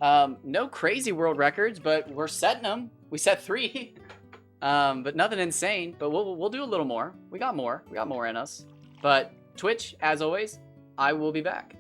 No crazy world records, but we're setting them. We set 3. But nothing insane. But we'll do a little more. We got more. We got more in us. But Twitch, as always, I will be back.